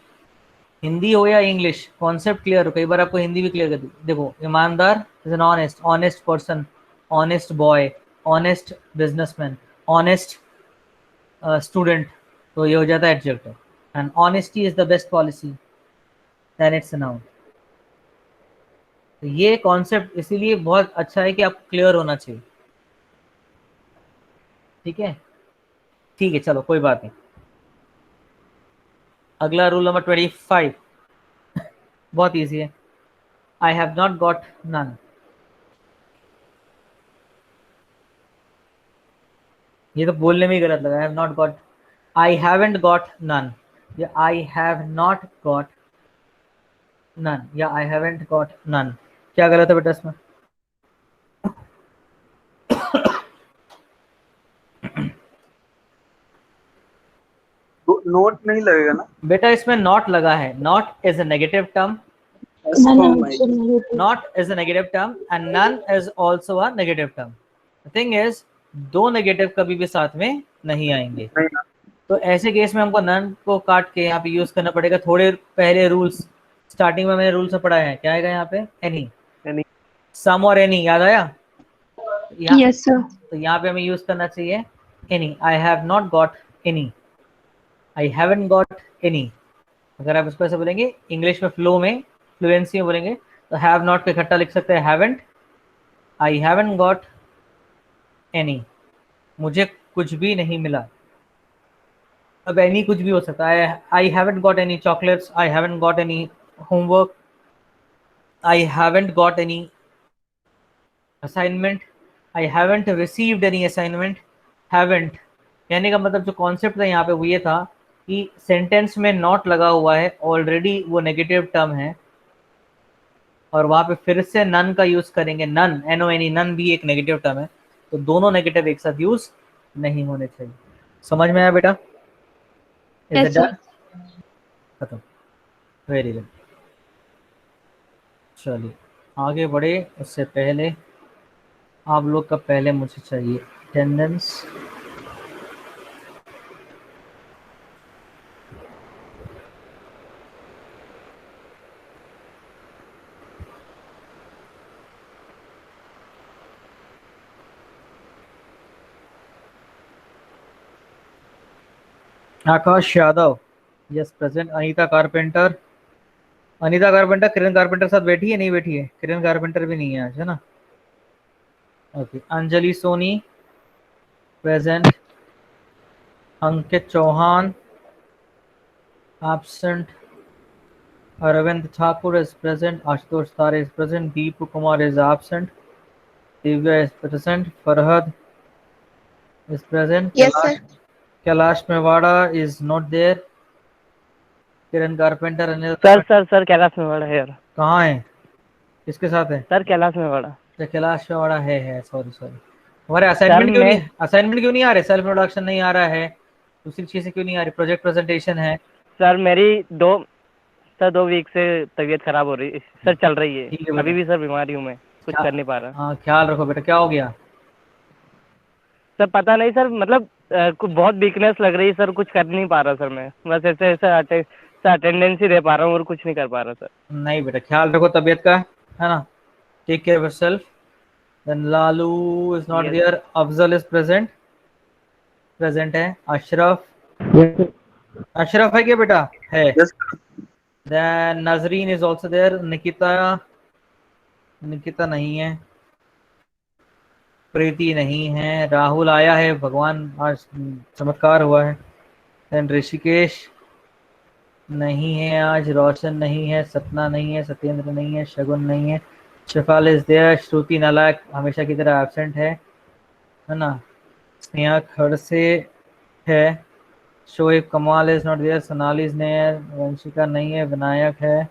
हिंदी हो या इंग्लिश, कॉन्सेप्ट क्लियर हो। कई बार आपको हिंदी भी क्लियर कर दी। देखो, ईमानदार is an honest, honest person, honest boy, honest businessman, honest student. तो ये हो जाता है adjective. And honesty is the best policy, then it's a noun. तो ये कॉन्सेप्ट इसीलिए बहुत अच्छा है कि आपको क्लियर होना चाहिए। ठीक है, ठीक है, चलो कोई बात नहीं। अगला रूल नंबर 25 बहुत इजी है। I have not got none. ये तो बोलने में ही गलत लगा। I have not got, I haven't got none, या I have not got none, या आई हैवंट गॉट नन। क्या गलत है बेटा इसमें? नोट नहीं लगेगा ना? बेटा इसमें नॉट लगा है। Not is a negative term, None also negative. not is a negative term and none is also a negative term. The thing is, दो नेगेटिव कभी भी साथ में नहीं आएंगे। नहीं। तो ऐसे केस में हमको नन को काट के यहाँ पे यूज करना पड़ेगा। थोड़े पहले रूल्स स्टार्टिंग में मैंने रूल्स पढ़ाए हैं। क्या आएगा यहाँ पे? Any, Any. सम और एनी, याद आया? यहाँ Yes, sir. तो यहाँ पे हमें यूज करना चाहिए any. I have not got any, I haven't got any. अगर आप इसको ऐसे बोलेंगे इंग्लिश में, फ्लो में, फ्लुएंसी में बोलेंगे तो हैव नॉट को इकट्ठा लिख सकते हैं, हैवंट, आई हैवंट गॉट एनी, मुझे कुछ भी नहीं मिला। अब एनी कुछ भी हो सकता है। आई haven't got any chocolates, I haven't got any homework, I haven't got any assignment, I haven't received any assignment. Haven't कहने का मतलब जो कॉन्सेप्ट था यहाँ पे वो ये था कि सेंटेंस में नॉट लगा हुआ है, ऑलरेडी वो नेगेटिव टर्म है, और वहां पे फिर से नन का यूज करेंगे। नन, NONE, नन भी एक नेगेटिव टर्म है, तो दोनों नेगेटिव एक साथ यूज नहीं होने चाहिए। समझ में आया बेटा? Yes, sir. खत्म। Very good. चलिए आगे बढ़े, उससे पहले आप लोग का पहले मुझे चाहिए attendance. Akash Yadav, yes present. Anita Carpenter, Anita Carpenter Kiran Carpenter साथ बैठी है? नहीं बैठी है। किरण कारपेंटर भी नहीं है आज, है ना? Okay. Anjali Soni present. Ankit Chauhan absent. Arvind Thakur is present. Ashutosh Tare is present. Deepu Kumar is absent. Divya is present. Farhad is present. Yes, sir. Kailash Mewada is not there. Kiran Carpenter, Anil sir Kailash Mewada है यार। कहाँ है? किसके साथ है? सर कैलाश मेवाड़ा। अच्छा, कैलाश मेवाड़ा है। सॉरी हमारे असाइनमेंट क्यों नहीं, असाइनमेंट क्यों नहीं आ रहे? सेल्फ इंट्रोडक्शन नहीं आ रहा है, दूसरी चीजें क्यों नहीं आ रही? प्रोजेक्ट प्रेजेंटेशन है। सर मेरी 2 वीक से तबीयत खराब हो रही है सर, चल रही ठीक है है। बेटा। अभी भी सर बीमारी हूँ मैं, कुछ कर नहीं पा रहा। हाँ ख्याल रखो बेटा। क्या हो गया? सर पता नहीं सर, मतलब कुछ बहुत वीकनेस लग रही है सर, कुछ कर नहीं पा रहा सर मैं। बस ऐसे अटेंडेंस ही दे पा रहा हूँ और कुछ नहीं कर पा रहा सर। नहीं बेटा, ख्याल रखो तबीयत का, है ना? Take care of yourself. Then Lalu is not there. Afzal is present है। अशरफ, अशरफ है क्या बेटा? है। Yes. Then Nazreen is also there. Nikita नहीं है। प्रीति नहीं है, राहुल आया है, भगवान आज चमत्कार हुआ है। देन ऋषिकेश नहीं है आज, रोशन नहीं है, सपना नहीं है, सत्येंद्र नहीं है, शगुन नहीं है, शिफाल इज देयर, श्रुति नालायक हमेशा की तरह एब्सेंट है ना, स्नेहा खड़से है, Shoaib Kamal is not there, Sonali is there, Vanshika नहीं है, विनायक है,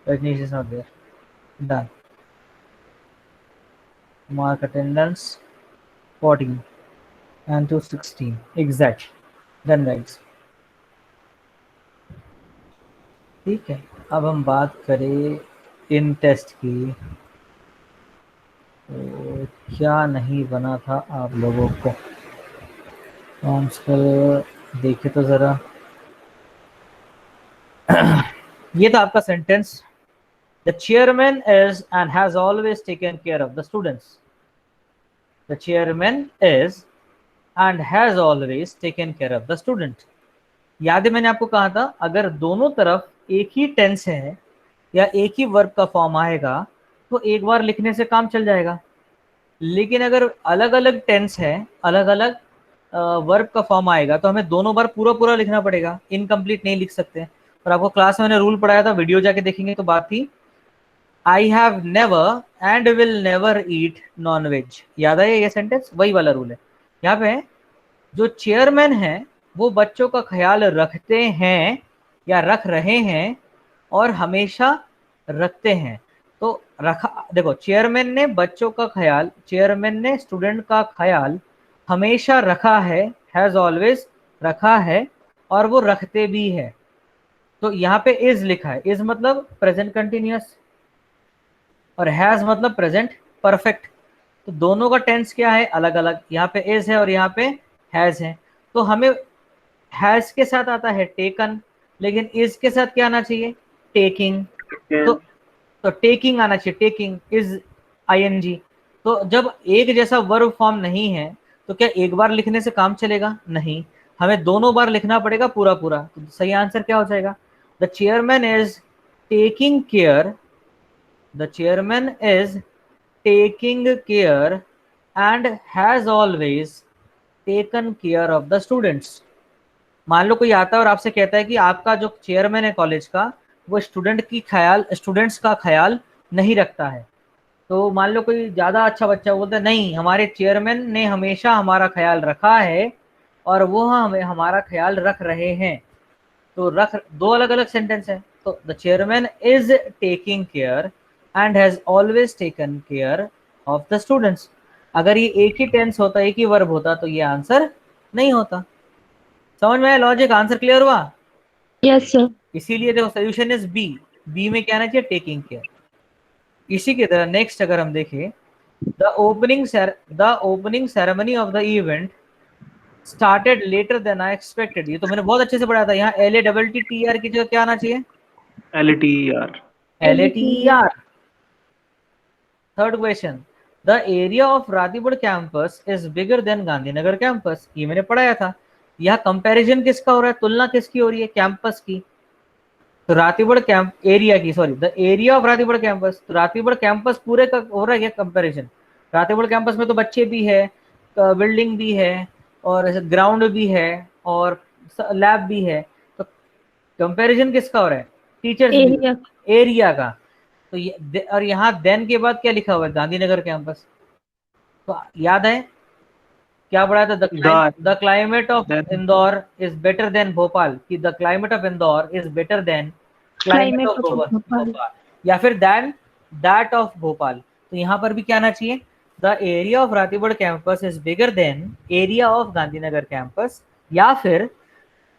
Rajnish is not there. Done. Mark attendance 14 and to 16 exact। Done guys. ठीक है, अब हम बात करें इन टेस्ट की, तो क्या नहीं बना था आप लोगों को, आजकल देखे तो ज़रा। ये था आपका sentence, the chairman is and has always taken care of the students. The chairman is and has always taken care of the student. याद है मैंने आपको कहा था, अगर दोनों तरफ एक ही टेंस है या एक ही वर्ब का फॉर्म आएगा तो एक बार लिखने से काम चल जाएगा, लेकिन अगर अलग अलग टेंस है, अलग अलग वर्ब का फॉर्म आएगा तो हमें दोनों बार पूरा पूरा लिखना पड़ेगा, इनकम्प्लीट नहीं लिख सकते। और आपको क्लास में मैंने रूल पढ़ाया था, वीडियो जाके देखेंगे तो बात थी, I have never and will never eat non veg. याद है ये सेंटेंस, वही वाला रूल है। यहाँ पे जो चेयरमैन है वो बच्चों का ख्याल रखते हैं या रख रहे हैं और हमेशा रखते हैं। तो रखा, देखो चेयरमैन ने बच्चों का ख्याल, चेयरमैन ने स्टूडेंट का ख्याल हमेशा रखा है, हैज ऑलवेज रखा है, और वो रखते भी है। तो यहाँ पे इज लिखा है, इज मतलब प्रेजेंट कंटिन्यूअस और हैज मतलब प्रेजेंट परफेक्ट। तो दोनों का टेंस क्या है, अलग अलग। यहाँ पे इज है और यहाँ पे हैज है। तो हमें हैज के साथ आता है टेकन, लेकिन इज के साथ क्या आना चाहिए, टेकिंग। तो टेकिंग आना चाहिए, टेकिंग इज आईएनजी। तो जब एक जैसा वर्ब फॉर्म नहीं है तो क्या एक बार लिखने से काम चलेगा, नहीं, हमें दोनों बार लिखना पड़ेगा पूरा पूरा। तो सही आंसर क्या हो जाएगा, the chairman is taking care, the chairman is taking care and has always taken care of the students. मान लो कोई आता है और आपसे कहता है कि आपका जो चेयरमैन है कॉलेज का वो स्टूडेंट्स का ख्याल नहीं रखता है। तो मान लो कोई ज़्यादा अच्छा बच्चा बोलता है नहीं, हमारे चेयरमैन ने हमेशा हमारा ख्याल रखा है और वो हमें हमारा ख्याल रख रहे हैं। तो रख दो अलग अलग सेंटेंस है। तो the chairman is taking care and has always taken care of the students. अगर ये एक ही टेंस होता, एक ही वर्ब होता तो ये आंसर नहीं होता। समझ में आया लॉजिक, आंसर क्लियर हुआ? Yes sir. इसीलिए देखो सोल्यूशन इज बी, बी में क्या आना चाहिए, टेकिंग केयर। इसी की तरह नेक्स्ट अगर हम देखें, the opening ceremony of the event started later than I expected. ये तो मैंने बहुत अच्छे से पढ़ा था। यहाँ LATTER की जगह क्या आना चाहिए, LATER। Third question, the area of Ratipur campus is bigger than Gandhinagar campus. ये मैंने पढ़ाया था। यह कंपैरिजन किसका हो रहा है, तुलना किसकी हो रही है, कैंपस की। तो रातीपुर कैंप एरिया की, sorry, the area of Ratipur campus. तो रातीपुर कैंपस पूरे का हो रहा है क्या कंपैरिजन। रातीपुर कैंपस में तो बच्चे भी है, बिल्डिंग भी है और ग्राउंड भी है और लैब भी है। तो कंपैरिजन किसका हो रहा है, टीचर्स एरिया का। तो ये और यहाँ देन के बाद क्या लिखा हुआ है, गांधीनगर कैंपस। तो याद है क्या पढ़ा था, the climate of Indore is better than Bhopal, कि the climate of Indore is better than climate of Bhopal, या फिर देन दैट ऑफ भोपाल। तो यहाँ पर भी क्या आना चाहिए, the area of Ratipur campus is bigger than area of Gandhinagar campus, या फिर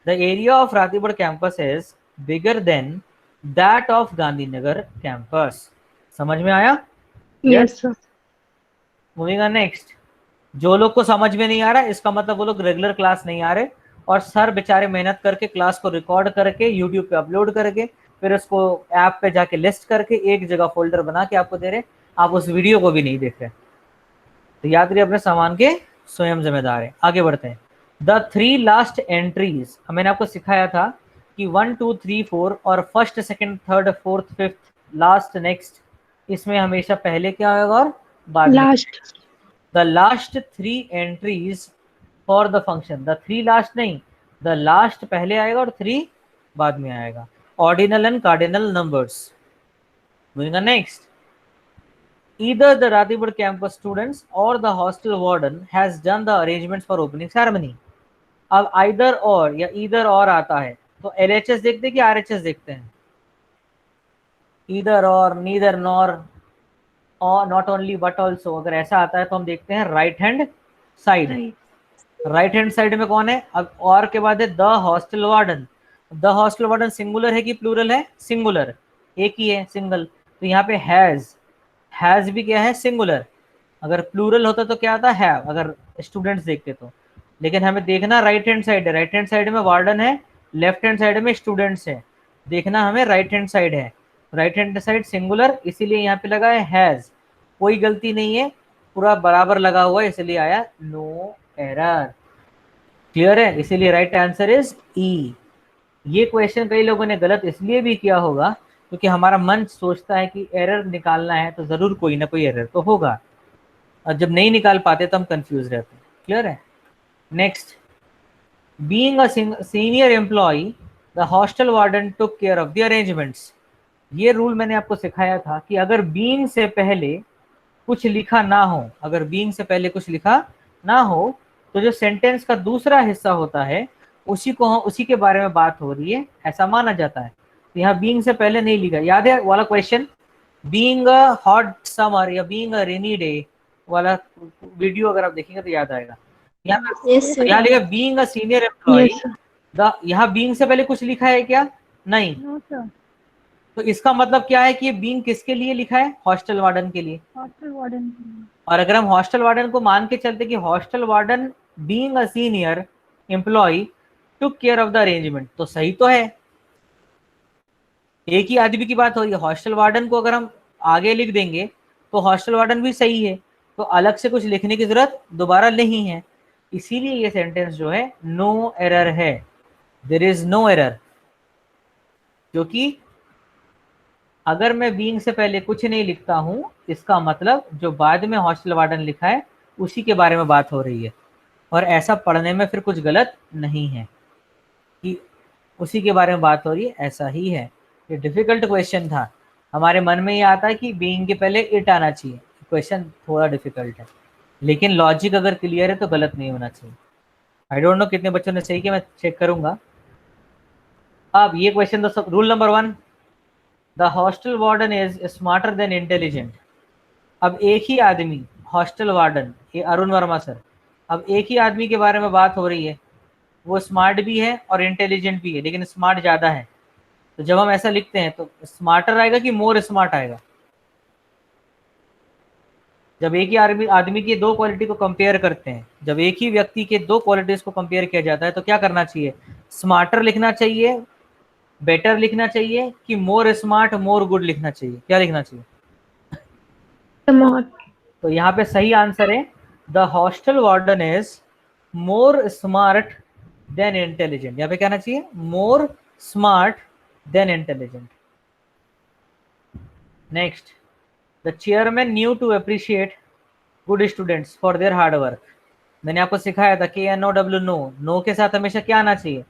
the area of Ratipur campus is bigger than that of Gandhinagar campus. समझ में आया? Yes sir. Moving on next. जो लोग को समझ में नहीं आ रहा इसका मतलब वो लोग रेगुलर क्लास नहीं आ रहे, और सर बेचारे मेहनत करके क्लास को रिकॉर्ड करके यूट्यूब पे अपलोड करके फिर उसको ऐप पे जाके लिस्ट करके एक जगह फोल्डर बना के आपको दे रहे, आप उस वीडियो को भी नहीं देख रहे। तो याद रखिए अपने सामान के स्वयं जिम्मेदार है। आगे बढ़ते हैं। द 3 लास्ट एंट्रीज, मैंने आपको सिखाया था कि 1 2 3 4 और first second third fourth fifth last next, इसमें हमेशा पहले क्या होगा और बाद में। The last 3 entries for the function, the 3 last नहीं, द लास्ट पहले आएगा और 3 बाद में आएगा, ordinal and cardinal numbers. Moving on next. Either the Ratibad campus students or the hostel warden has done the arrangements for opening ceremony. अब either or या either or आता है तो LHS देखते हैं कि RHS देखते हैं? Either or, neither nor, or not only but also, अगर ऐसा आता है तो हम देखते हैं right hand side. Right hand side में कौन है? अब और के बाद है the hostel warden. The hostel warden singular है कि प्लूरल है? सिंगुलर, एक ही है, सिंगल। तो यहाँ पे हैज भी क्या है? सिंगुलर। अगर प्लूरल होता तो क्या आता? हैव, अगर स्टूडेंट्स देखते तो। लेकिन हमें देखना राइट हैंड साइड है, राइट हैंड साइड में वार्डन है, लेफ्ट हैंड साइड में स्टूडेंट्स है, देखना हमें राइट हैंड साइड है, राइट हैंड साइड सिंगुलर, इसीलिए यहाँ पे लगा है हैज। कोई गलती नहीं है, पूरा बराबर लगा हुआ है, इसलिए आया नो एरर। क्लियर है? इसीलिए राइट आंसर इज ई। ये क्वेश्चन कई लोगों ने गलत इसलिए भी किया होगा क्योंकि हमारा मन सोचता है कि एरर निकालना है तो जरूर कोई ना कोई एरर तो होगा, और जब नहीं निकाल पाते तो हम कंफ्यूज रहते हैं। क्लियर है? Next, being a senior employee the hostel warden took care of the arrangements. ये रूल मैंने आपको सिखाया था कि अगर बीइंग से पहले कुछ लिखा ना हो, अगर बीइंग से पहले कुछ लिखा ना हो तो जो सेंटेंस का दूसरा हिस्सा होता है उसी के बारे में बात हो रही है, ऐसा माना जाता है। तो यहाँ बीइंग से पहले नहीं लिखा। याद है वाला question, being a hot summer या बीइंग अ रेनी डे वाला वीडियो अगर आप देखेंगे तो याद आएगा। यहाँ लिखा बीइंग अ सीनियर एम्प्लॉय, यहाँ बीइंग से पहले कुछ लिखा है क्या? नहीं। तो इसका मतलब क्या है कि ये बीइंग किसके लिए लिखा है? हॉस्टल वार्डन के लिए। हॉस्टल वार्डन के लिए। और अगर हम हॉस्टल वार्डन को मान के चलते कि hostel warden being a senior employee took care of the arrangement, तो सही तो है, एक ही आदमी की बात हो रही है। हॉस्टल वार्डन को अगर हम आगे लिख देंगे तो हॉस्टल वार्डन भी सही है, तो अलग से कुछ लिखने की जरूरत दोबारा नहीं है। इसीलिए ये सेंटेंस जो है नो एरर है, देयर इज नो एरर। क्योंकि अगर मैं बीइंग से पहले कुछ नहीं लिखता हूं, इसका मतलब जो बाद में हॉस्टल वार्डन लिखा है उसी के बारे में बात हो रही है, और ऐसा पढ़ने में फिर कुछ गलत नहीं है कि उसी के बारे में बात हो रही है, ऐसा ही है। ये डिफिकल्ट क्वेश्चन था, हमारे मन में ये आता है कि बीइंग के पहले इट आना चाहिए। क्वेश्चन थोड़ा डिफिकल्ट है, लेकिन लॉजिक अगर क्लियर है तो गलत नहीं होना चाहिए। आई डोंट नो कितने बच्चों ने सही किया, मैं चेक करूंगा। अब ये क्वेश्चन तो rule number 1, the hostel warden is smarter than intelligent. अब एक ही आदमी, हॉस्टल वार्डन, ये अरुण वर्मा सर, अब एक ही आदमी के बारे में बात हो रही है, वो स्मार्ट भी है और इंटेलिजेंट भी है, लेकिन स्मार्ट ज़्यादा है। तो जब हम ऐसा लिखते हैं तो स्मार्टर आएगा कि मोर स्मार्ट आएगा? जब एक ही आदमी की दो क्वालिटी को कंपेयर करते हैं, जब एक ही व्यक्ति के दो क्वालिटीज को कंपेयर किया जाता है तो क्या करना चाहिए? स्मार्टर लिखना चाहिए, बेटर लिखना चाहिए, कि मोर स्मार्ट मोर गुड लिखना चाहिए? क्या लिखना चाहिए? स्मार्ट। तो यहाँ पे सही आंसर है the hostel warden is more smart than intelligent. यहाँ पे क्या आना चाहिए? More smart than intelligent. Next, the chairman knew to appreciate good students for their hard work. मैंने आपको सिखाया था KNOW, नो के साथ हमेशा क्या आना चाहिए?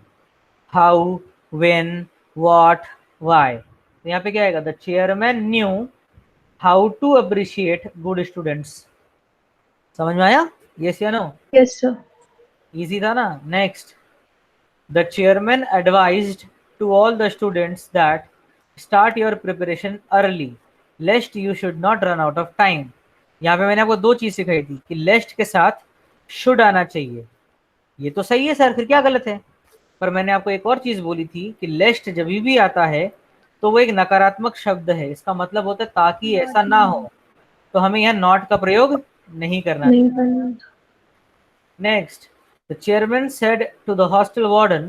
How, when, what, why. तो यहाँ पे क्या आएगा? The chairman knew how to appreciate good students. समझ में आया? यस या नो? Yes sir. इजी था ना? Next, the chairman advised to all the students that start your preparation early lest you should not run out of time. यहाँ पे मैंने आपको दो चीज सिखाई थी कि लेस्ट के साथ शुड आना चाहिए। ये तो सही है सर, फिर क्या गलत है? पर मैंने आपको एक और चीज बोली थी कि लेस्ट जब भी आता है तो वो एक नकारात्मक शब्द है, इसका मतलब होता है ताकि ऐसा ना हो, तो हमें यहाँ नॉट का प्रयोग नहीं करना। Next, the chairman said to the hostel warden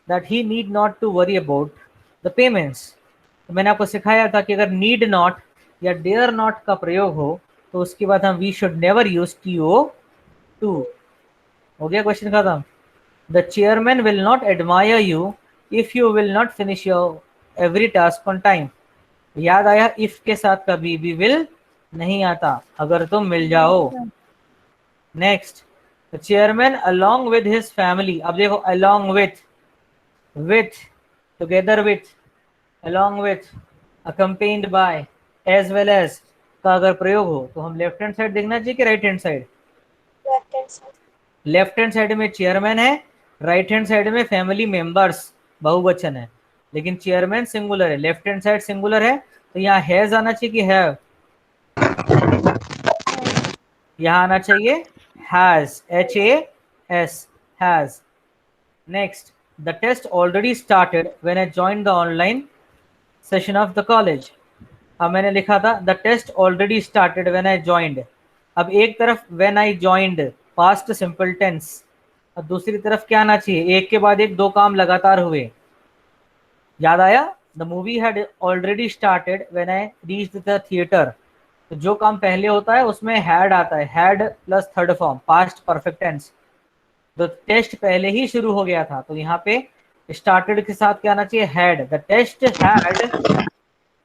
that he need not to worry about the payments. तो मैंने आपको सिखाया था कि अगर नीड नॉट या डेयर नॉट का प्रयोग हो तो उसके बाद हम we should never use TO2। हो गया क्वेश्चन खत्म। The chairman will not admire you if you will not finish your every task on time. याद आया, इफ के साथ कभी भी विल नहीं आता, अगर तुम मिल जाओ। Next, the chairman along with his family, अब देखो along with, together with, along with, accompanied by, as well as का अगर प्रयोग हो तो हम लेफ्ट हैंड साइड देखना चाहिए कि right hand side? Left hand side. Left hand side में चेयरमैन है, राइट हैंड साइड में फैमिली मेंबर्स बहुवचन है, लेकिन चेयरमैन सिंगुलर है, लेफ्ट हैंड साइड सिंगुलर है, तो यहाँ हैज आना चाहिए कि हैव? यहाँ आना चाहिए has, HAS, has. Next, the test already started when I joined the online session of the college. अब मैंने लिखा था the test already started when I joined, अब एक तरफ when I joined past simple tense, और दूसरी तरफ क्या आना चाहिए, एक के बाद एक दो काम लगातार हुए। याद आया? The movie had already started when I reached the theatre, तो जो काम पहले होता है उसमें हैड आता है, had plus third form past perfect tense. तो टेस्ट पहले ही शुरू हो गया था, तो यहाँ पे स्टार्टेड के साथ क्या आना चाहिए, had.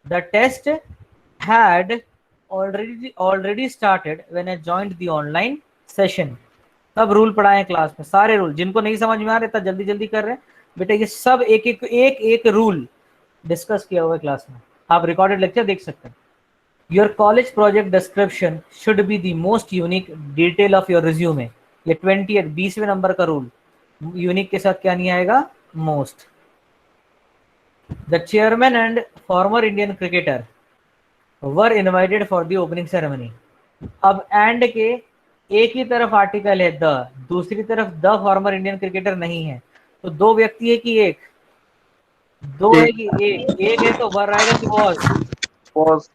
The test had already started when I joined the online session। सब रूल पढ़ाए हैं क्लास में, सारे रूल, जिनको नहीं समझ में आ रहे इतना जल्दी जल्दी कर रहे हैं बेटा, ये सब एक रूल डिस्कस किया हुआ है क्लास में, आप रिकॉर्डेड लेक्चर देख सकते हैं। Your college project description should be the most unique detail of your resume, ये 20वें नंबर का रूल, यूनिक के साथ क्या नहीं आएगा, most. The chairman and former Indian cricketer were invited for the opening ceremony. अब एंड के एक ही तरफ आर्टिकल है द, दूसरी तरफ द फॉर्मर इंडियन क्रिकेटर नहीं है, तो दो व्यक्ति है कि एक, दो है कि एक है, तो वर आएगा कि was।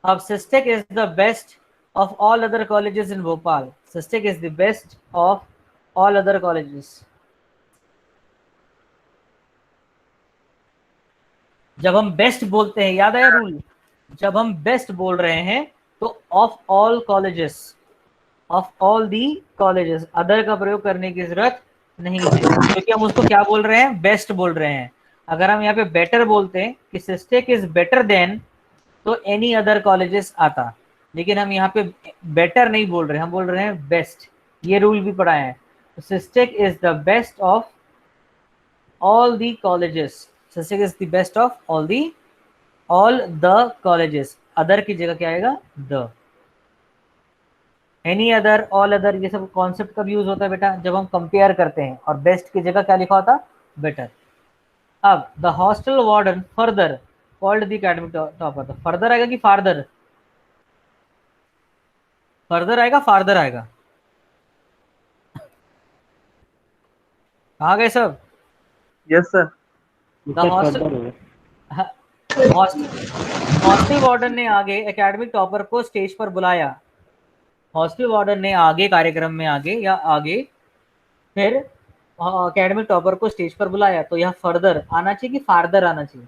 अब Systech is the best of all other colleges in Bhopal, Systech is the best of all other colleges. जब हम बेस्ट बोलते हैं, याद आया रूल, जब हम बेस्ट बोल रहे हैं तो of all colleges, of all the colleges, other का प्रयोग करने की जरूरत नहीं है, क्योंकि हम उसको क्या बोल रहे हैं, बेस्ट बोल रहे हैं। अगर हम यहाँ पे बेटर बोलते हैं कि सिस्टेक इज बेटर देन, तो एनी अदर कॉलेजेस आता, लेकिन हम यहाँ पे बेटर नहीं बोल रहे, हम बोल रहे हैं बेस्ट, ये रूल भी पढ़ाए हैं। तो Systech is the best of all the colleges, Systech is the best of all the colleges, other की जगह क्या आएगा, the. Any other, all other, ये सब कॉन्सेप्ट कब यूज होता है बेटा, जब हम कंपेयर करते हैं, और बेस्ट की जगह क्या लिखा होता, बेटर। अब the hostel warden further called the academic topper, तो फर्दर आएगा कि फार्दर, फर्दर आएगा फार्दर आएगा, कहाँ गए सब? Yes sir. हॉस्टल वार्डन ने आगे एकेडमिक टॉपर को स्टेज पर बुलाया, हॉस्टल वार्डन ने आगे कार्यक्रम में आगे या आगे फिर एकेडमिक टॉपर को स्टेज पर बुलाया, तो यह फर्दर आना चाहिए कि फार्दर आना चाहिए,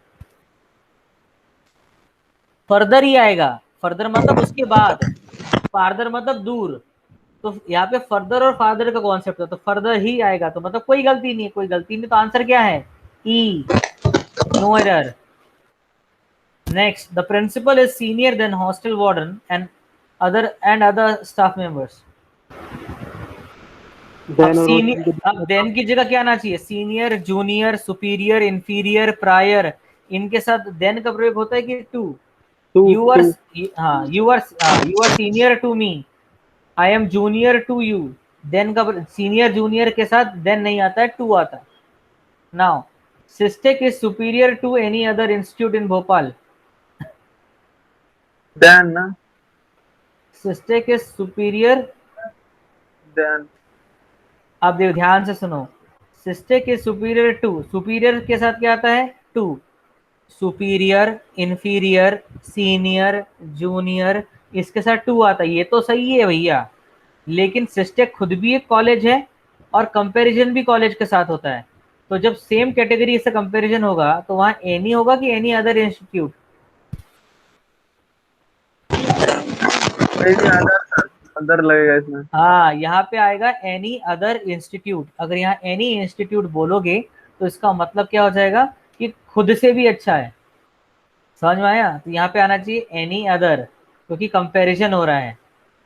फर्दर ही आएगा, फर्दर मतलब उसके बाद, फार्दर मतलब दूर, तो यहाँ पे फर्दर और फार्दर का कॉन्सेप्ट है, तो फर्दर ही आएगा, तो मतलब कोई गलती नहीं है, कोई गलती नहीं, तो आंसर क्या है, E, no error. Next, the principal is senior than hostel warden and other staff members. अब देन की जगह क्या आना चाहिए, senior, junior, superior, inferior, prior, इनके साथ देन का प्रयोग होता है कि to, you are senior to me, I am junior to you, than का सीनियर जूनियर के साथ देन नहीं आता है, टू आता है। Now Sistec is superior to any other institute in Bhopal, then ना, सिस्टेक इज सुपीरियर, देन, अब देखो ध्यान से सुनो, Sistec is superior to, superior के साथ क्या आता है, to, superior, inferior, senior, junior, इसके साथ टू आता है, ये तो सही है भैया, लेकिन सिस्टेक खुद भी एक कॉलेज है और कंपैरिजन भी कॉलेज के साथ होता है, तो जब सेम कैटेगरी से कंपैरिजन होगा तो वहां एनी होगा कि एनी अदर इंस्टीट्यूट, अंदर लगेगा इसमें, हाँ यहाँ पे आएगा एनी अदर इंस्टीट्यूट। अगर यहाँ एनी इंस्टीट्यूट बोलोगे तो इसका मतलब क्या हो जाएगा कि खुद से भी अच्छा है, समझ में आया? तो यहाँ पे आना चाहिए एनी अदर, क्योंकि कंपैरिजन हो रहा है।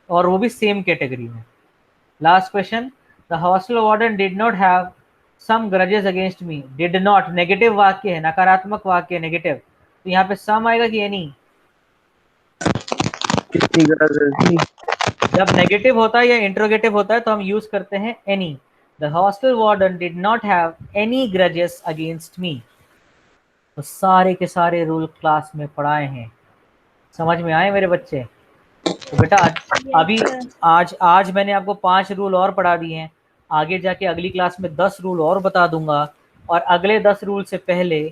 और वो भी सेम कैटेगरी में। Last question, the hostel warden did not have some grudges against me. Did not negative वाक्य है, नकारात्मक वाक्य है, नेगेटिव, तो यहाँ पे सम आएगा कि एनी? कितनी गरज है? जब नेगेटिव होता है या इंट्रोगेटिव होता है तो हम यूज करते हैं any. The hostel warden did not have any grudges against मी। तो सारे के सारे रूल क्लास में पढ़ाए हैं, समझ में आए मेरे बच्चे? तो बेटा अभी आज मैंने आपको 5 रूल और पढ़ा दिए हैं, आगे जाके अगली क्लास में 10 रूल और बता दूंगा। और अगले 10 रूल से पहले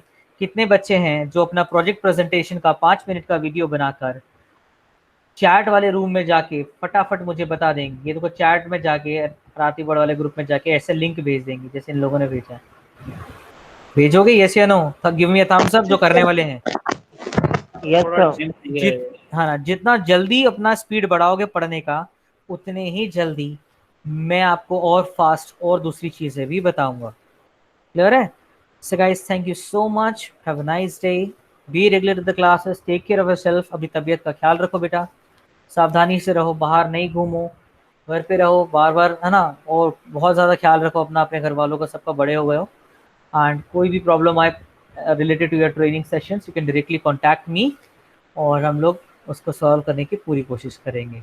कितने बच्चे हैं जो अपना प्रोजेक्ट प्रेजेंटेशन का 5 मिनट का वीडियो बनाकर चैट वाले रूम में जाके फटाफट मुझे बता देंगे? ये देखो चैट में जाके रातीबड़ वाले ग्रुप में जाके ऐसे लिंक भेज देंगे जैसे इन लोगों ने भेजा। भेजोगे यस या no? Give me a thumbs up जो करने वाले हैं। Yes sir. हाँ ना, जितना जल्दी अपना स्पीड बढ़ाओगे पढ़ने का उतने ही जल्दी मैं आपको और फास्ट और दूसरी चीजें भी बताऊंगा। क्लियर है? So guys, thank you so much, have a nice day, be regular to the classes, take care of yourself. अपनी तबीयत का ख्याल रखो बेटा, सावधानी से रहो, बाहर नहीं घूमो, घर पे रहो बार बार, है ना? और बहुत ज़्यादा ख्याल रखो अपना, अपने घर वालों का, सबका, बड़े हो गए हो। एंड कोई भी प्रॉब्लम आए related to your training sessions, you can directly contact me और हम लोग उसको सॉल्व करने की पूरी कोशिश करेंगे।